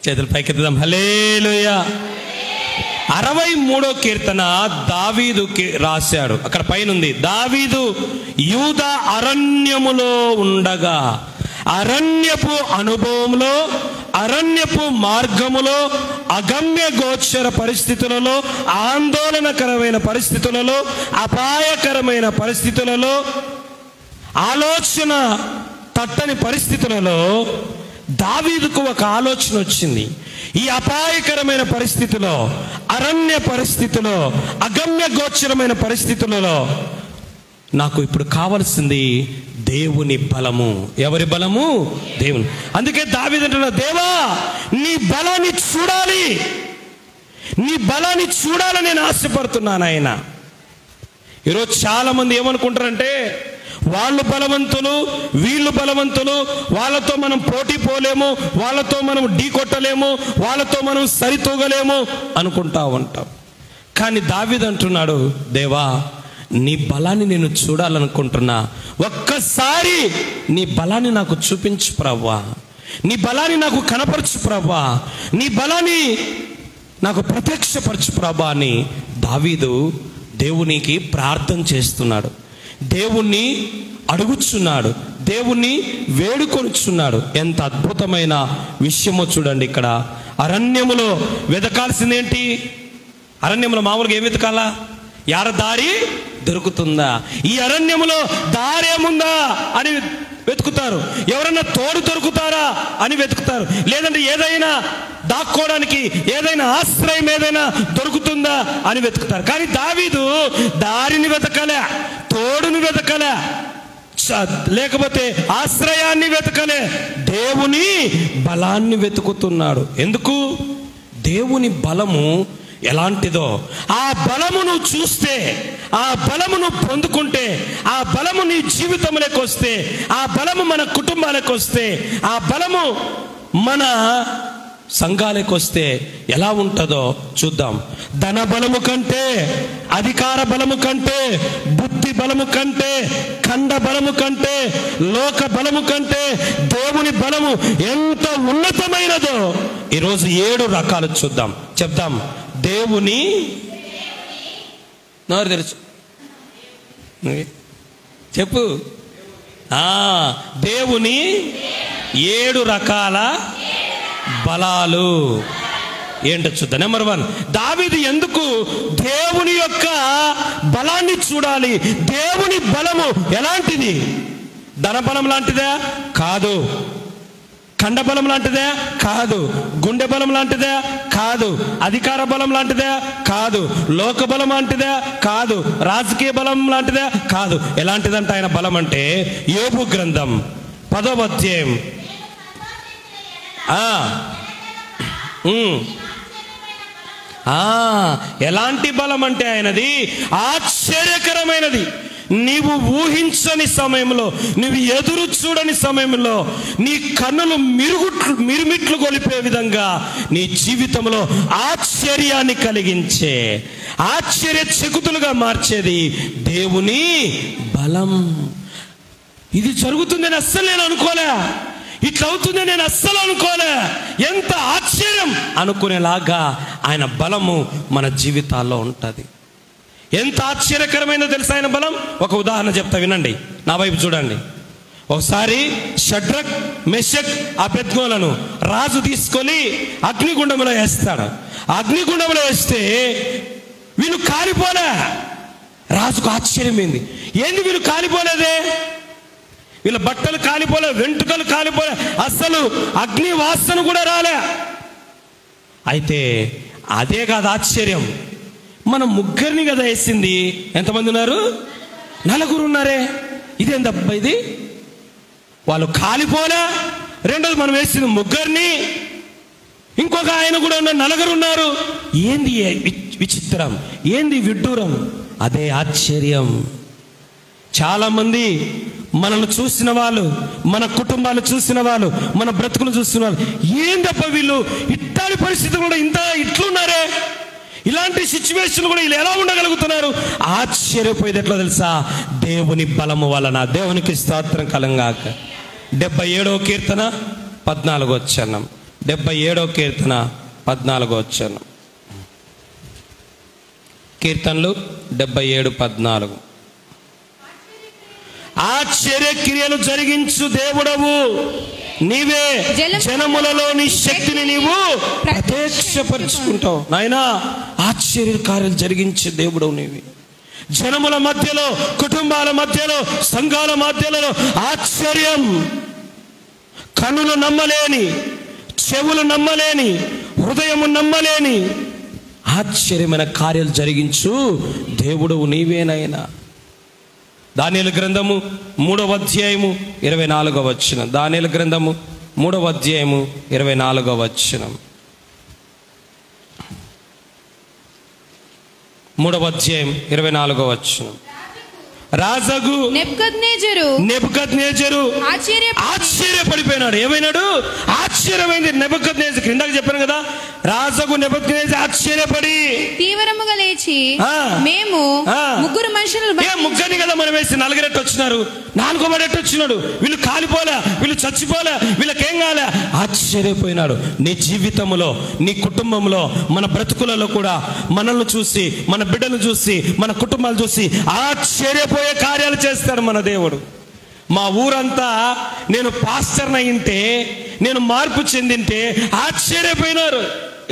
చేతులు పైకెత్తుదాం. హల్లెలూయా. 63వ కీర్తన దావీదు రాశాడు. అక్కడ పైన ఉంది, దావీదు యూదా అరణ్యములో ఉండగా, అరణ్యపు అనుభవంలో, అరణ్యపు మార్గములో, అగమ్య గోచర పరిస్థితులలో, ఆందోళనకరమైన పరిస్థితులలో, అపాయకరమైన పరిస్థితులలో, ఆలోచన తట్టని పరిస్థితులలో దావీదుకు ఒక ఆలోచన వచ్చింది. ఈ అపాయకరమైన పరిస్థితిలో, అరణ్య పరిస్థితిలో, అగమ్య గోచరమైన పరిస్థితులలో నాకు ఇప్పుడు కావలసింది దేవుని బలము. ఎవరి బలము? దేవుని. అందుకే దావీదు అంటున్నాడు, దేవా నీ బలాన్ని చూడాలి, నీ బలాన్ని చూడాలని నేను ఆశపడుతున్నాను. ఆయన ఈరోజు చాలా మంది ఏమనుకుంటారంటే, వాళ్ళు బలవంతులు, వీళ్ళు బలవంతులు, వాళ్ళతో మనం పోటీ పోలేము, వాళ్ళతో మనం ఢీ కొట్టలేము, వాళ్ళతో మనం సరితూగలేము అనుకుంటా ఉంటాం. కానీ దావీదు అంటున్నాడు, దేవా నీ బలాన్ని నేను చూడాలనుకుంటున్నా, ఒక్కసారి నీ బలాన్ని నాకు చూపించు ప్రభువా, నీ బలాన్ని నాకు కనపరచు ప్రభువా, నీ బలాన్ని నాకు ప్రత్యక్షపరచు ప్రభువా అని దావీదు దేవునికి ప్రార్థన చేస్తున్నాడు, దేవుణ్ణి అడుగుచున్నాడు, దేవుణ్ణి వేడుకొనుచున్నాడు. ఎంత అద్భుతమైన విషయమో చూడండి. ఇక్కడ అరణ్యములో వెతకాల్సిందేంటి? అరణ్యములో మామూలుగా ఏం వెతకాలా? యార దారి దొరుకుతుందా, ఈ అరణ్యములో దారేముందా అని వెతుకుతారు. ఎవరన్నా తోడు దొరుకుతారా అని వెతుకుతారు. లేదంటే ఏదైనా దాక్కోవడానికి ఏదైనా ఆశ్రయం ఏదైనా దొరుకుతుందా అని వెతుకుతారు. కానీ దావీదు దారిని వెతకలే, తోడుని వెతకలే, లేకపోతే ఆశ్రయాన్ని వెతకలే, దేవుని బలాన్ని వెతుకుతున్నాడు. ఎందుకు? దేవుని బలము ఎలాంటిదో ఆ బలమును చూస్తే, ఆ బలమును పొందుకుంటే, ఆ బలము నీ జీవితంలోకి వస్తే, ఆ బలము మన కుటుంబాలకు వస్తే, ఆ బలము మన సంఘాలకు వస్తే ఎలా ఉంటుందో చూద్దాం. ధన బలము కంటే, అధికార బలము కంటే, బుద్ధి బలము కంటే, ఖండ బలము కంటే, లోక బలము కంటే దేవుని బలము ఎంత ఉన్నతమైనదో ఈరోజు 7 రకాలు చూద్దాం. చెప్దాం. దేవుని నోరు తెరుచు చెప్పు. దేవుని 7 రకాల బలాలు ఏంటో చూద్దాం. నెంబర్ 1, దావీదు ఎందుకు దేవుని యొక్క బలాన్ని చూడాలి? దేవుని బలము ఎలాంటిది? ధన బలం లాంటిదే కాదు, ఖండ బలం లాంటిదే కాదు, గుండె బలం లాంటిదే కాదు, అధికార బలం లాంటిదే కాదు, లోక బలం లాంటిదే కాదు, రాజకీయ బలం లాంటిదే కాదు. ఎలాంటిదంటే ఆయన బలం అంటే, యోబు గ్రంథం 10వ అధ్యాయం ఎలాంటి బలం అంటే ఆయనది ఆశ్చర్యకరమైనది. నీవు ఊహించని సమయంలో, నువ్వు ఎదురు చూడని సమయంలో, నీ కన్నులు మిరుమిట్లు గొలిపే విధంగా నీ జీవితంలో ఆశ్చర్యాన్ని కలిగించే, ఆశ్చర్యచకితులుగా మార్చేది దేవుని బలం. ఇది జరుగుతుందని అస్సలు నేను అనుకోలే, ఇట్లా అవుతుందని నేను అస్సలు అనుకోలే, ఎంత ఆశ్చర్యం అనుకునేలాగా ఆయన బలము మన జీవితాల్లో ఉంటుంది. ఎంత ఆశ్చర్యకరమైనదో తెలుసా ఆయన బలం? ఒక ఉదాహరణ చెప్తా, వినండి, నా వైపు చూడండి. ఒకసారి షడ్రక్, మెషక్, అబేద్నెగోలను రాజు తీసుకొని అగ్నిగుండంలో వేస్తాడు. అగ్నిగుండంలో వేస్తే వీళ్ళు కాలిపోలే. రాజుకు ఆశ్చర్యమైంది, ఏంది వీళ్ళు కాలిపోలేదే, వీళ్ళ బట్టలు కాలిపోలే, వెంట్రుకలు కాలిపోలే, అస్సలు అగ్ని వాసన కూడా రాలే. అయితే అదే కాదు ఆశ్చర్యం, మనం ముగ్గురిని కదా వేసింది, ఎంతమంది ఉన్నారు? 4 ఉన్నారే. ఇదేందబ్బా ఇది, వాళ్ళు కాలిపోలే. రెండోది మనం వేసింది ముగ్గురిని, ఇంకొక ఆయన కూడా ఉన్న 4 ఉన్నారు. ఏంది విచిత్రం, ఏంది విడ్డూరం? అదే ఆశ్చర్యం. చాలా మంది మనల్ని చూసిన వాళ్ళు, మన కుటుంబాలు చూసిన వాళ్ళు, మన బ్రతుకులు చూసిన వాళ్ళు, ఏందప్ప వీళ్ళు ఇట్లాంటి పరిస్థితులు కూడా ఇట్లున్నారే, ఇలాంటి సిచ్యువేషన్ కూడా వీళ్ళు ఎలా ఉండగలుగుతున్నారు? ఆశ్చర్యపోయేది ఎట్లా తెలుసా? దేవుని బలము వలన. దేవునికి స్తోత్రం కలంగాక. 77వ కీర్తన 14వ వచనం. 77వ కీర్తన 14వ వచనం. కీర్తనలు 77:14. ఆశ్చర్యక్రియలు జరిగించు దేవుడవు నీవే, జనములలో నీ శక్తిని నీవు ప్రత్యక్షపరుచుకుంటావు. నాయనా, ఆశ్చర్యకార్యాలు జరిగించే దేవుడవు నీవే. జనముల మధ్యలో, కుటుంబాల మధ్యలో, సంఘాల మధ్యలో ఆశ్చర్యం, కన్నులు నమ్మలేని, చెవులు నమ్మలేని, హృదయము నమ్మలేని ఆశ్చర్యమైన కార్యాలు జరిగించు దేవుడవు నీవేనైనా. దానియేలు గ్రంథము 3వ అధ్యాయము 24వ వచనం. దానియేలు గ్రంథము 3వ అధ్యాయము 24వ వచనం. 3వ అధ్యాయం 24వ వచనం. రాజగు నెబుకద్నెజరు ఆశ్చర్యపడిపోయినాడు. ఏమైనాడు? ఆశ్చర్యమైంది నెబుకద్నెజరు. క్రిందకి చెప్పాను కదా, రాజగు నెబుకద్నెజరు ఆశ్చర్యపడి తీవ్రముగా లేచి, మేము ముగ్గురు మనుషులు, ముగ్గురిని కదా మనం వేసి నలుగురెట్టు వచ్చినారు, 4వ వాడెట్టు వచ్చినాడు, వీళ్ళు కాలిపోలే, వీళ్ళు చచ్చిపోలే, వీళ్ళకేం కాలే. ఆశ్చర్యపోయినాడు. నీ జీవితంలో, నీ కుటుంబంలో, మన బ్రతుకులలో కూడా మనల్ని చూసి, మన బిడ్డను చూసి, మన కుటుంబాలు చూసి ఆశ్చర్యపోయే కార్యాలు చేస్తాడు మన దేవుడు. మా ఊరంతా నేను పాస్టర్ని అయింటే, నేను మార్పు చెందింటే ఆశ్చర్యపోయినారు.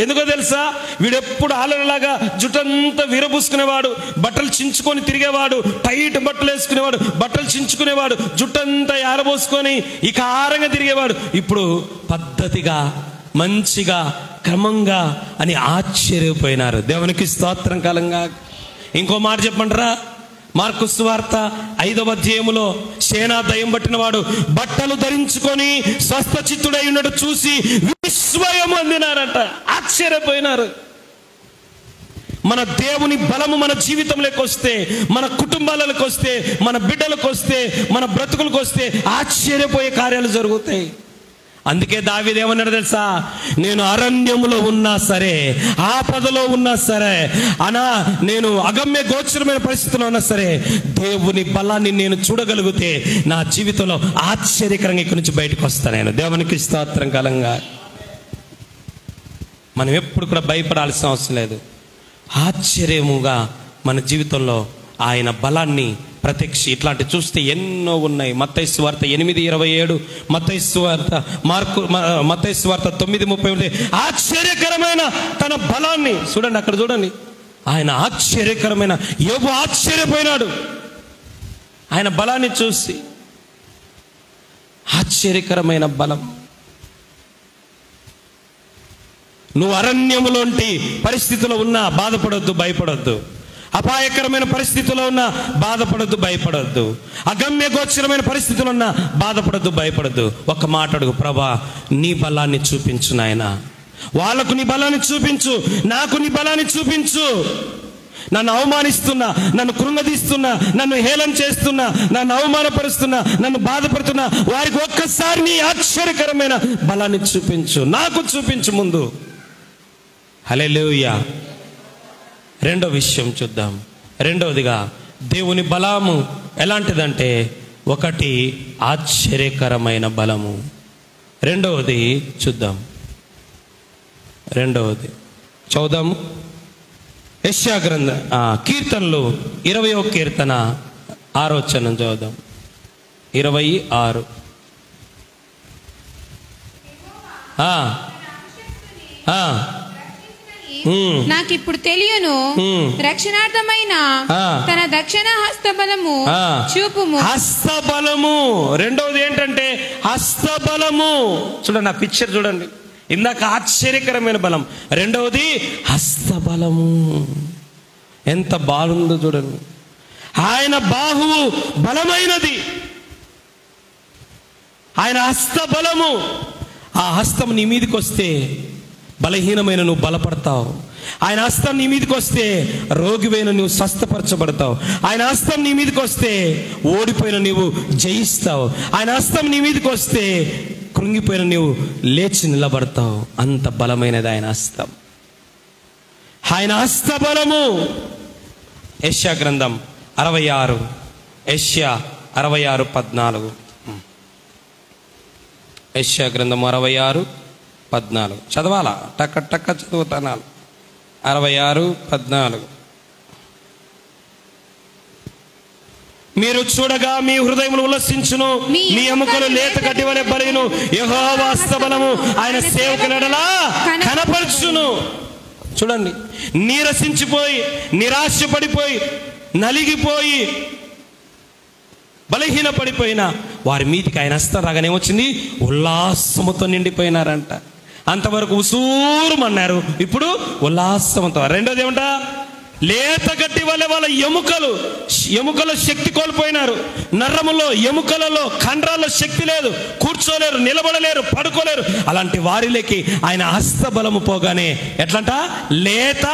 ఎందుకో తెలుసా? వీడెప్పుడు ఆలలాగా జుట్టంతా విరబూసుకునేవాడు, బట్టలు చించుకొని తిరిగేవాడు, టైట్ బట్టలు వేసుకునేవాడు, బట్టలు చించుకునేవాడు, జుట్టంతా ఆరబోసుకొని ఇక ఆరంగా తిరిగేవాడు. ఇప్పుడు పద్ధతిగా, మంచిగా, క్రమంగా అని ఆశ్చర్యపోయినారు. దేవునికి స్తోత్రం కలంగా. ఇంకో మాట చెప్పంటారా? మార్కు సువార్త 5వ అధ్యాయములో సేనా దయ్యం పట్టిన వాడు బట్టలు ధరించుకొని స్వస్థచిత్తుడై ఉన్నట్టు చూసి విస్మయం అందినారట, ఆశ్చర్యపోయినారు. మన దేవుని బలము మన జీవితంలోకి వస్తే, మన కుటుంబాలకు వస్తే, మన బిడ్డలకు వస్తే, మన బ్రతుకులకు వస్తే ఆశ్చర్యపోయే కార్యాలు జరుగుతాయి. అందుకే దావీదు ఏమన్నాడు తెలుసా? నేను అరణ్యములో ఉన్నా సరే, ఆపదలో ఉన్నా సరే, నేను అగమ్య గోచరమైన పరిస్థితిలో ఉన్నా సరే, దేవుని బలాన్ని నేను చూడగలిగితే నా జీవితంలో ఆశ్చర్యకరంగా ఇక్కడి నుంచి బయటకు వస్తాను. నేను దేవునికి స్తోత్రం కలంగా. మనం ఎప్పుడు కూడా భయపడాల్సిన అవసరం లేదు. ఆశ్చర్యముగా మన జీవితంలో ఆయన బలాన్ని ఇట్లాంటి చూస్తే ఎన్నో ఉన్నాయి. మత్తయి సువార్త 8:27, మత్తయి సువార్త, మత్తయి సువార్త 9:30. ఆశ్చర్యకరమైన తన బలాన్ని చూడండి, అక్కడ చూడండి. ఆయన ఆశ్చర్యకరమైన, యోబు ఆశ్చర్యపోయినాడు ఆయన బలాన్ని చూసి. ఆశ్చర్యకరమైన బలం. నువ్వు అరణ్యములోంటి పరిస్థితిలో ఉన్నా బాధపడొద్దు, భయపడొద్దు. అపాయకరమైన పరిస్థితుల్లో ఉన్న బాధపడద్దు, భయపడద్దు. అగమ్య గోచరమైన పరిస్థితుల్లో ఉన్న బాధపడద్దు, భయపడద్దు. ఒక మాట అడుగు, ప్రభా నీ బలాన్ని చూపించు నాయనా. వాళ్ళకు నీ బలాన్ని చూపించు, నాకు నీ బలాన్ని చూపించు. నన్ను అవమానిస్తున్నా, నన్ను కృంగదీస్తున్నా, నన్ను హేళన చేస్తున్నా, నన్ను అవమానపరుస్తున్నా, నన్ను బాధపడుతున్నా వారికి ఒక్కసారి నీ ఆశ్చర్యకరమైన బలాన్ని చూపించు, నాకు చూపించు ముందు. హల్లెలూయా. రెండో విషయం చూద్దాం. రెండవదిగా దేవుని బలము ఎలాంటిదంటే, ఒకటి ఆశ్చర్యకరమైన బలము. రెండవది చూద్దాం. రెండవది చదువుదాము. యెషయా గ్రంథ కీర్తనలు 20వ కీర్తన 6వ వచనం చదువుదాం. 26. నాకు ఇప్పుడు తెలియను, రక్షణార్థమైన తన దక్షిణ హస్తబలము చూపుము. హస్తబలము. రెండవది ఏంటంటే హస్తబలము. చూడండి, నా పిక్చర్ చూడండి. ఇందాక ఆశ్చర్యకరమైన బలం, రెండవది హస్తబలము. ఎంత బాగుందో చూడండి. ఆయన బాహువు బలమైనది, ఆయన హస్తబలము. ఆ హస్తం నీ మీదకి వస్తే బలహీనమైన నువ్వు బలపడతావు. ఆయన హస్తం నీ మీదకి వస్తే రోగివైన నువ్వు స్వస్థపరచబడతావు. ఆయన హస్తం నీ మీదకి వస్తే ఓడిపోయిన నీవు జయిస్తావు. ఆయన హస్తం నీ మీదకి వస్తే కృంగిపోయిన నీవు లేచి నిలబడతావు. అంత బలమైనది ఆయన హస్తం, ఆయన హస్తబలము. యెషయా గ్రంథం 66, యెషయా 66:14. యెషయా గ్రంథం 66, 14 చదవాలా? టక్క టక్క చదువుతాను. 66:14 మీరు చూడగా మీ హృదయములు ఉల్లసించును, మీ ఎముకలు లేత గడ్డి వలె బలియును. యెహోవా హస్తబలము ఆయన సేవకులెడల కనపరచును. చూడండి, నీరసించిపోయి, నిరాశపడిపోయి, నలిగిపోయి, బలహీన పడిపోయిన వారి మీదికి ఆయన హస్తం రాగానే వచ్చింది, ఉల్లాసముతో నిండిపోయినారంట. అంతవరకు ఉసూరుమన్నారు, ఇప్పుడు ఉల్లాసంతో. రెండోది ఏమంట? లేత గడ్డి వల్ల వాళ్ళ ఎముకలో శక్తి కోల్పోయినారు. నరములో, ఎముకలలో, కండరాల్లో శక్తి లేదు, కూర్చోలేరు, నిలబడలేరు, పడుకోలేరు. అలాంటి వారిలోకి ఆయన హస్తబలము పోగానే ఎట్లంట? లేత.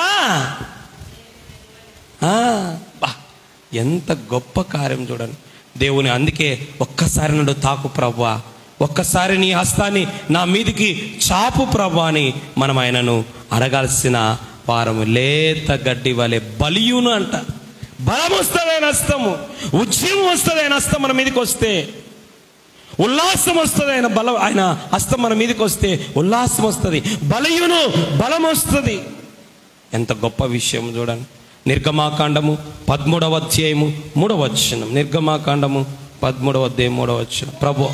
ఎంత గొప్ప కార్యం చూడండి దేవుని. అందుకే ఒక్కసారి నన్ను తాకు ప్రభువా, ఒక్కసారి నీ హస్తాన్ని నా మీదికి చాపు ప్రభువా అని మనం ఆయనను అడగాల్సిన వారము. లేత గడ్డి వలె బలియును అంట. బలం వస్తుంది ఆయన హస్తము, ఉద్యమం వస్తుంది ఆయన హస్తం మన మీదకి వస్తే, ఉల్లాసం వస్తుంది ఆయన బలం. ఆయన హస్తం మన మీదకి వస్తే ఉల్లాసం వస్తుంది, బలియును, బలం వస్తుంది. ఎంత గొప్ప విషయం చూడండి. నిర్గమాకాండము 13వ అధ్యాయము 3వ వచనం. నిర్గమాకాండము 13వ అధ్యాయం 3వ వచనం. ప్రభు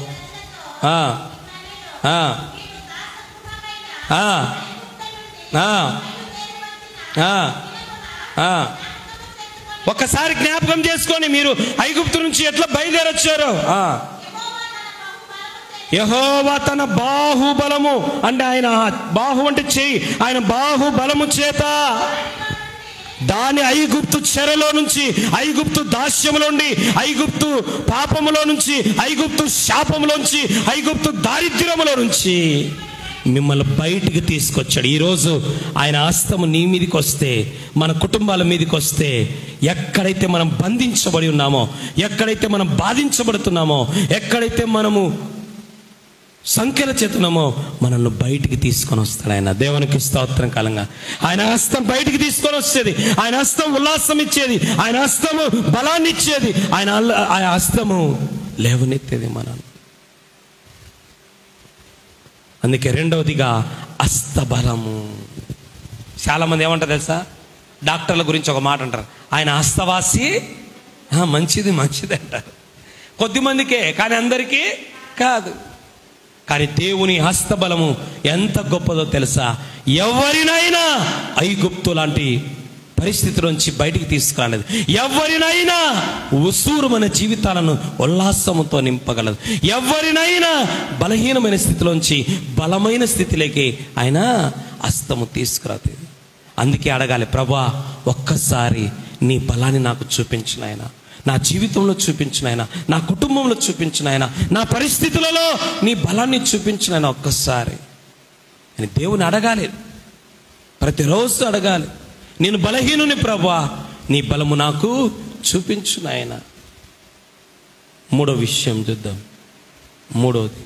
ఒక్కసారి జ్ఞాపకం చేసుకొని, మీరు ఐగుప్తు నుంచి ఎట్లా బయలుదేరొచ్చారో. యెహోవా తన బాహుబలము అంటే, ఆయన బాహు అంటే చెయ్యి, ఆయన బాహుబలము చేత దాని ఐగుప్తు చెరలో నుంచి, ఐగుప్తు దాస్యములో నుండి, ఐగుప్తు పాపములో నుంచి, ఐగుప్తు శాపములోంచి, ఐగుప్తు దారిద్ర్యములో నుంచి మిమ్మల్ని బయటికి తీసుకొచ్చాడు. ఈరోజు ఆయన హస్తము నీ మీదకి వస్తే, మన కుటుంబాల మీదకి వస్తే, ఎక్కడైతే మనం బంధించబడి ఉన్నామో, ఎక్కడైతే మనం బాధించబడుతున్నామో, ఎక్కడైతే మనము సంఖ్యల చేతున్నామో, మనల్ని బయటికి తీసుకొని వస్తాడు ఆయన. దేవునికి స్తోత్రం కాలంగా. ఆయన హస్తం బయటికి తీసుకొని వచ్చేది, ఆయన హస్తం ఉల్లాసం ఇచ్చేది, ఆయన హస్తము బలాన్ని ఇచ్చేది, ఆయన హస్తము లేవనెత్తేది మనల్ని. అందుకే రెండవదిగా హస్తబలము. చాలామంది ఏమంటారు తెలుసా? డాక్టర్ల గురించి ఒక మాట అంటారు, ఆయన హస్తవాసి. మంచిది మంచిది అంటారు కొద్దిమందికే, కానీ అందరికీ కాదు. కానీ దేవుని హస్తబలము ఎంత గొప్పదో తెలుసా? ఎవరినైనా ఐగుప్తు లాంటి పరిస్థితిలోంచి బయటికి తీసుకురాలేదు. ఎవరినైనా ఉసూరు మన జీవితాలను ఉల్లాసముతో నింపగలదు. ఎవరినైనా బలహీనమైన స్థితిలోంచి బలమైన స్థితిలోకి ఆయన హస్తము తీసుకురాదు. అందుకే అడగాలి, ప్రభువా ఒక్కసారి నీ బలాన్ని నాకు చూపించిన ఆయన, నా జీవితంలో చూపించిన ఆయన, నా కుటుంబంలో చూపించిన ఆయన, నా పరిస్థితులలో నీ బలాన్ని చూపించిన ఆయన ఒక్కసారి అని దేవుని అడగాలి. ప్రతిరోజు అడగాలి, నేను బలహీనుని ప్రభువా, నీ బలము నాకు చూపించు నాయన. మూడో విషయం చూద్దాం. మూడోది,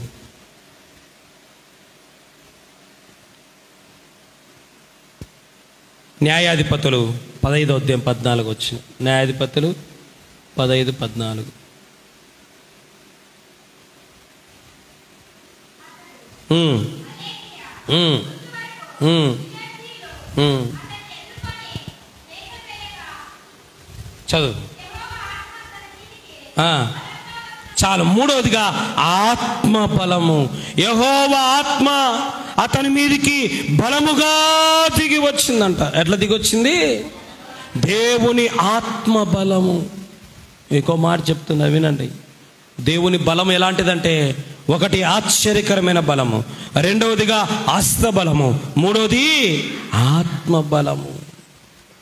న్యాయాధిపతులు 15వ అధ్యాయం 14 వచ్చిన. న్యాయాధిపతులు 15:14. చదువు. చాలు. మూడవదిగా ఆత్మబలము. యెహోవా ఆత్మ అతని మీదికి బలముగా దిగి వచ్చిందంట. ఎట్లా దిగి వచ్చింది? దేవుని ఆత్మ బలము. ఇంకో మాట చెప్తున్నా వినండి. దేవుని బలం ఎలాంటిదంటే, ఒకటి ఆశ్చర్యకరమైన బలము, రెండవదిగా హస్తబలము, మూడవది ఆత్మ బలము.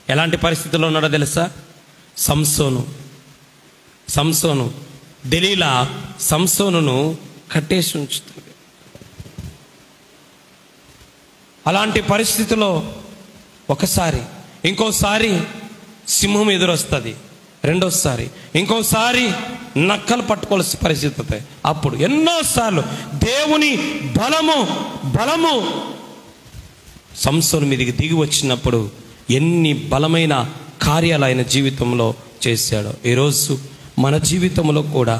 ఎలాంటి పరిస్థితుల్లో ఉన్నాడో తెలుసా? సంసోను దెలీలా సంసోనును కట్టేసి ఉంచుతుంది. అలాంటి పరిస్థితిలో ఒకసారి, ఇంకోసారి సింహం ఎదురొస్తుంది, రెండోసారి ఇంకోసారి నక్కలు పట్టుకోవాల్సిన పరిస్థితి అవుతాయి. అప్పుడు ఎన్నోసార్లు దేవుని బలము సంసోను మీదకి దిగి వచ్చినప్పుడు ఎన్ని బలమైన కార్యాలు ఆయన జీవితంలో చేశాడో. ఈరోజు మన జీవితంలో కూడా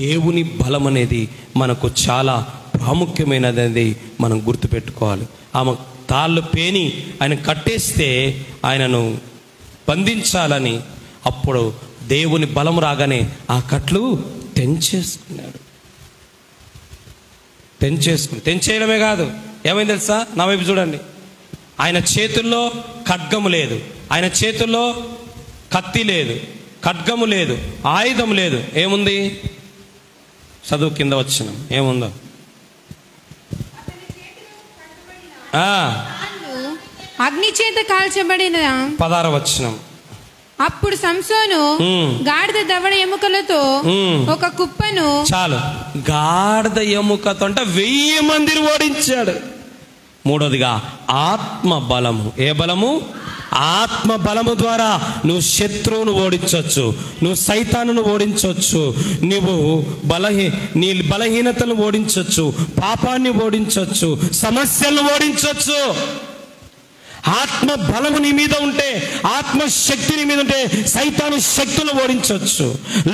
దేవుని బలం అనేది మనకు చాలా ప్రాముఖ్యమైనది మనం గుర్తుపెట్టుకోవాలి. ఆమె తాళ్ళు పేని ఆయన కట్టేస్తే ఆయనను బంధించాలని, అప్పుడు దేవుని బలం రాగానే ఆ కట్లు తెంచేసుకున్నాడు. తెంచేయడమే కాదు, ఏమైంది తెలుసా? నా వైపు చూడండి. ఆయన చేతుల్లో ఖడ్గము లేదు, ఆయన చేతుల్లో కత్తి లేదు, ఖడ్గము లేదు, ఆయుధం లేదు. ఏముంది? చదువు కింద వచ్చిన ఏముందో అగ్ని చేత కాల్చబడిన 16వ వచనం. అప్పుడు సంసోను గాడిద దవడ ఎముకలతో ఒక కుప్పను, చాలు, గాడిద ఎముకతో అంటే 1000 మందిని ఓడించాడు. మూడోదిగా ఆత్మ బలము. ఏ బలము? ఆత్మ బలము ద్వారా నువ్వు శత్రువును ఓడించవచ్చు, నువ్వు సైతానును ఓడించవచ్చు, నువ్వు నీ బలహీనతను ఓడించవచ్చు, పాపాన్ని ఓడించవచ్చు, సమస్యలను ఓడించవచ్చు. ఆత్మ బలము నీ మీద ఉంటే, ఆత్మ శక్తి నీ మీద ఉంటే సైతాను శక్తులను ఓడించవచ్చు,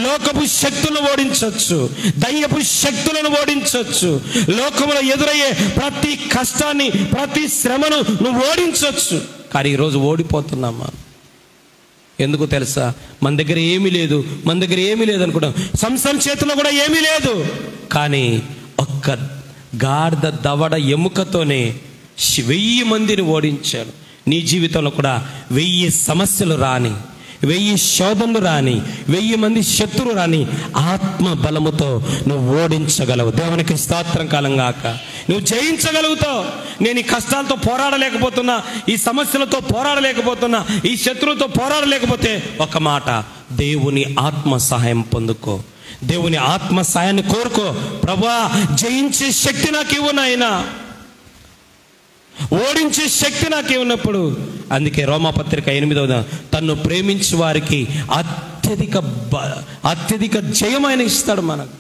లోకపు శక్తులను ఓడించవచ్చు, దయ్యపు శక్తులను ఓడించవచ్చు, లోకములో ఎదురయ్యే ప్రతి కష్టాన్ని, ప్రతి శ్రమను నువ్వు ఓడించవచ్చు. కానీ ఈరోజు ఓడిపోతున్నామా? ఎందుకు తెలుసా? మన దగ్గర ఏమీ లేదు అనుకుంటాం. సంసోను చేతిలో కూడా ఏమీ లేదు, కానీ ఒక్క గాడిద దవడ ఎముకతోనే 1000 మందిని ఓడించాడు. నీ జీవితంలో కూడా 1000 సమస్యలు రాని, 1000 శోధనలు రాని, 1000 మంది శత్రువు రాని, ఆత్మ బలముతో నువ్వు ఓడించగలవు. దేవునికి స్తోత్రం కలంగాక. నువ్వు జయించగలుగుతావు. నేను ఈ కష్టాలతో పోరాడలేకపోతున్నా, ఈ సమస్యలతో పోరాడలేకపోతున్నా, ఈ శత్రువుతో పోరాడలేకపోతే ఒక మాట, దేవుని ఆత్మ సహాయం పొందుకో, దేవుని ఆత్మ సహాయాన్ని కోరుకో. ప్రభువా, జయించే శక్తి నాకు ఇవ్వు నాయనా, ఓడించే శక్తి నాకే ఉన్నప్పుడు. అందుకే రోమాపత్రిక 8వ తన్ను ప్రేమించే వారికి అత్యధిక జయం ఆయన ఇస్తాడు మనకు.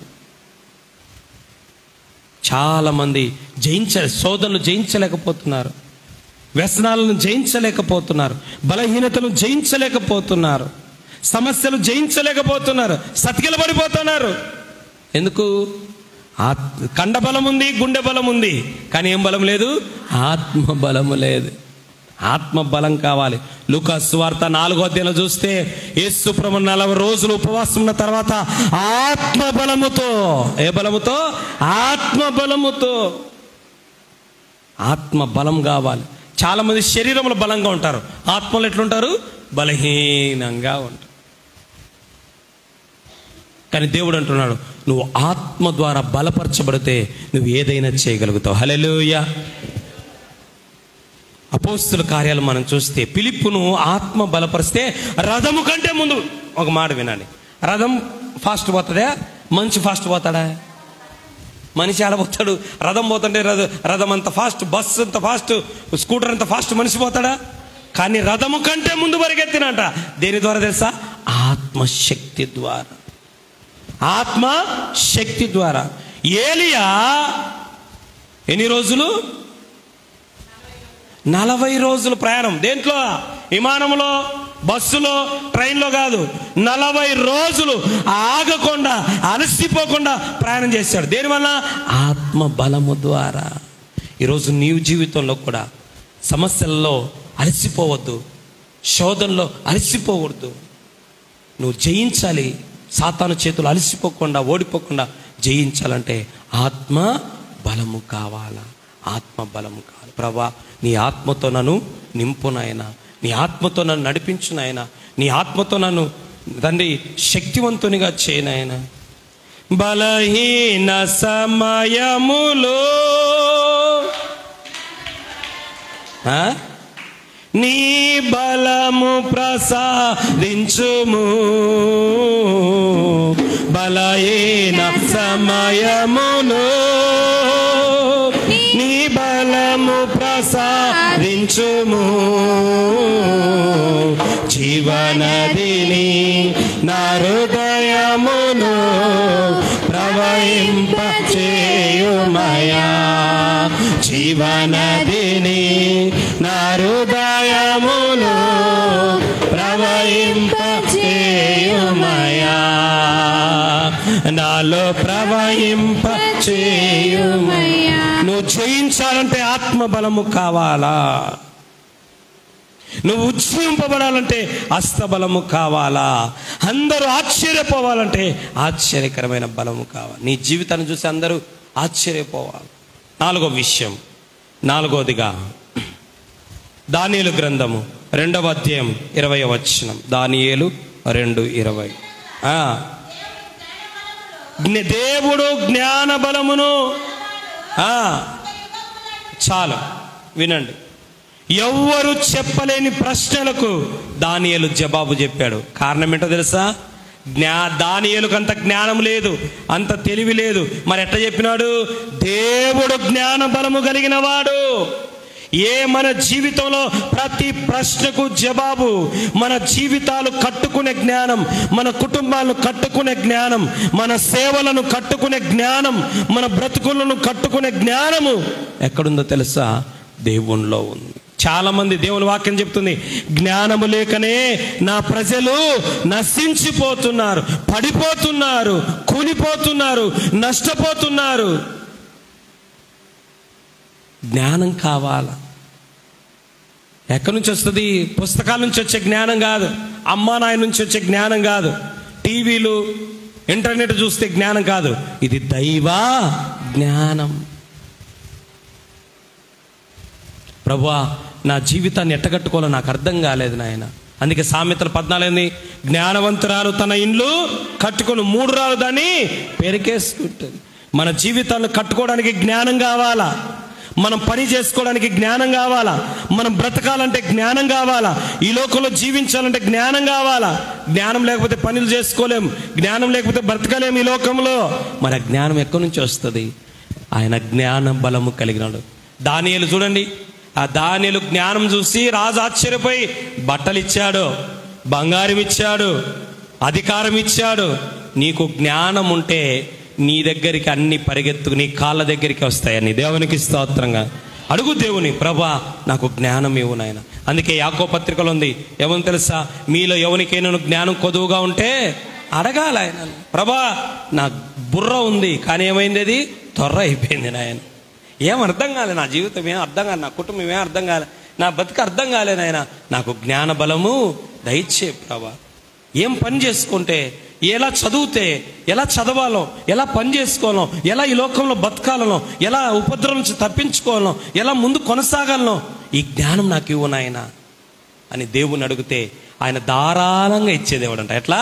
చాలా మంది శోధనలు జయించలేకపోతున్నారు, వ్యసనాలను జయించలేకపోతున్నారు, బలహీనతలను జయించలేకపోతున్నారు, సమస్యలు జయించలేకపోతున్నారు, సతికిలబడిపోతున్నారు. ఎందుకు? కండ బలం ఉంది, గుండె బలం ఉంది, కానీ ఏం బలం లేదు? ఆత్మ బలము లేదు. ఆత్మ బలం కావాలి. లూకా సువార్త 4వ అధ్యాయంలో చూస్తే యేసు ప్రభువు 40 రోజులు ఉపవాసం ఉన్న తర్వాత ఆత్మ బలముతో, ఏ బలముతో? ఆత్మ బలముతో. ఆత్మ బలం కావాలి. చాలా మంది శరీరంలో బలంగా ఉంటారు, ఆత్మలో ఎట్లుంటారు? బలహీనంగా ఉంటారు. కానీ దేవుడు అంటున్నాడు, నువ్వు ఆత్మ ద్వారా బలపరచబడితే నువ్వు ఏదైనా చేయగలుగుతావు. హల్లెలూయా. అపోస్తుల కార్యాలు మనం చూస్తే ఫిలిప్పును ఆత్మ బలపరిస్తే రథము కంటే ముందు, ఒక మాట వినాలి, రథం ఫాస్ట్ పోతుందా? మనిషి ఫాస్ట్ పోతాడా? మనిషి ఆడబోతాడు. రథం పోతుంటే రథం అంత ఫాస్ట్, బస్సు అంత ఫాస్ట్, స్కూటర్ అంత ఫాస్ట్ మనిషి పోతాడా? కానీ రథము కంటే ముందు పరిగెత్తినట. దేని ద్వారా తెలుసా? ఆత్మశక్తి ద్వారా. ఆత్మ శక్తి ద్వారా. ఏలియా ఎన్ని రోజులు? 40 రోజులు ప్రయాణం. దేంట్లో? విమానంలో, బస్సులో, ట్రైన్లో కాదు. 40 రోజులు ఆగకుండా, అలసిపోకుండా ప్రయాణం చేశాడు. దేనివల్ల? ఆత్మ బలము ద్వారా. ఈరోజు నీవు జీవితంలో కూడా సమస్యల్లో అలసిపోవద్దు, శోధనలో అలసిపోవద్దు. నువ్వు జయించాలి. సాతాను చేతులు అలసిపోకుండా, ఓడిపోకుండా జయించాలంటే ఆత్మ బలము కావాలా? ఆత్మ బలము కావాలి. ప్రభువా, నీ ఆత్మతో నన్ను నింపు నాయనా, నీ ఆత్మతో నన్ను నడిపించు నాయనా, నీ ఆత్మతో నన్ను తండ్రి శక్తివంతునిగా చేయనాయనా. బలహీన సమయములో నీ బలము ప్రసాదించుము, బలహీన సమయములో నీ బలము ప్రసాదించుము, జీవనదిని నా హృదయములో ప్రవహింపచేయుమయా, జీవనదిని నా హృదయములో ప్రవహింపచేయుమయా, నాలో ప్రవహింప చేయుమయ్యా. నువ్వు జయించాలంటే ఆత్మబలము కావాలా, నువ్వు ఉజ్జీవింపబడాలంటే హస్తబలము కావాలా, అందరూ ఆశ్చర్యపోవాలంటే ఆశ్చర్యకరమైన బలము కావాలి. నీ జీవితాన్ని చూసి అందరూ ఆశ్చర్యపోవాలి. నాలుగో విషయం, నాలుగోదిగా దానియేలు గ్రంథము 2వ అధ్యాయం 20వ వచనం. దానియేలు 2:20. దేవుడు జ్ఞాన బలమును, చాలు వినండి, ఎవ్వరు చెప్పలేని ప్రశ్నలకు దానియేలు జవాబు చెప్పాడు. కారణం ఏంటో తెలుసా? దానియేలుకు అంత జ్ఞానం లేదు, అంత తెలివి లేదు. మరి ఎట్లా చెప్పినాడు? దేవుడు జ్ఞాన బలము కలిగిన వాడు. మన జీవితంలో ప్రతి ప్రశ్నకు జవాబు, మన జీవితాలు కట్టుకునే జ్ఞానం, మన కుటుంబాలను కట్టుకునే జ్ఞానం, మన సేవలను కట్టుకునే జ్ఞానం, మన బ్రతుకులను కట్టుకునే జ్ఞానము ఎక్కడుందో తెలుసా? దేవునిలో ఉంది. చాలా మంది, దేవుని వాక్యం చెప్తుంది, జ్ఞానము లేకనే నా ప్రజలు నశించిపోతున్నారు, పడిపోతున్నారు, కూలిపోతున్నారు, నష్టపోతున్నారు. జ్ఞానం కావాలా? ఎక్కడి నుంచి వస్తుంది? పుస్తకాల నుంచి వచ్చే జ్ఞానం కాదు, అమ్మా నాయన నుంచి వచ్చే జ్ఞానం కాదు, టీవీలు ఇంటర్నెట్ చూస్తే జ్ఞానం కాదు. ఇది దైవ జ్ఞానం. ప్రభువా, నా జీవితాన్ని ఎట్టగట్టుకోవాలో నాకు అర్థం కాలేదు నాయన. అందుకే సామెతలు 14 జ్ఞానవంతురాలు తన ఇండ్లు కట్టుకొని 3 రాలు దాన్ని పెరికేసుకుంటుంది. మన జీవితాన్ని కట్టుకోవడానికి జ్ఞానం కావాలా, మనం పని చేసుకోవడానికి జ్ఞానం కావాలా, మనం బ్రతకాలంటే జ్ఞానం కావాలా, ఈ లోకంలో జీవించాలంటే జ్ఞానం కావాలా. జ్ఞానం లేకపోతే పనులు చేసుకోలేం, జ్ఞానం లేకపోతే బ్రతకలేం ఈ లోకంలో. మన జ్ఞానం ఎక్కడి నుంచి వస్తుంది? ఆయన జ్ఞాన బలము కలిగినాడు. దానియేలు చూడండి, ఆ దానియేలు జ్ఞానం చూసి రాజు ఆశ్చర్యపోయి బట్టలు ఇచ్చాడు, బంగారం ఇచ్చాడు, అధికారం ఇచ్చాడు. నీకు జ్ఞానం ఉంటే నీ దగ్గరికి అన్ని పరిగెత్తుకు నీ కాళ్ళ దగ్గరికి వస్తాయని. దేవునికి స్తోత్రంగా అడుగు దేవుని, ప్రభా నాకు జ్ఞానం ఇవ్వు నాయన. అందుకే యాకోబు పత్రికలో ఉంది, ఏమని తెలుసా? మీలో ఎవరికైనా జ్ఞానం కొదువుగా ఉంటే అడగాల ఆయన. ప్రభా నా బుర్ర ఉంది కానీ ఏమైంది? అది తొర్ర అయిపోయింది నాయన. ఏం అర్థం కాలే, నా జీవితం ఏం అర్థం కాలే, నా కుటుంబం ఏం అర్థం కాలే, నా బతుకు అర్థం కాలే నాయన. నాకు జ్ఞాన బలము దయచే ప్రభా. ఏం పని చేసుకుంటే, ఎలా చదివితే, ఎలా చదవాలో, ఎలా పని చేసుకోవాలో, ఎలా ఈ లోకంలో బతకాలనో, ఎలా ఉపద్రవం నుంచి తప్పించుకోవాలో, ఎలా ముందు కొనసాగాలనో ఈ జ్ఞానం నాకు ఇవ్వు నాయన అని దేవుని అడిగితే ఆయన ధారాళంగా ఇచ్చే దేవుడు అంట. ఎట్లా?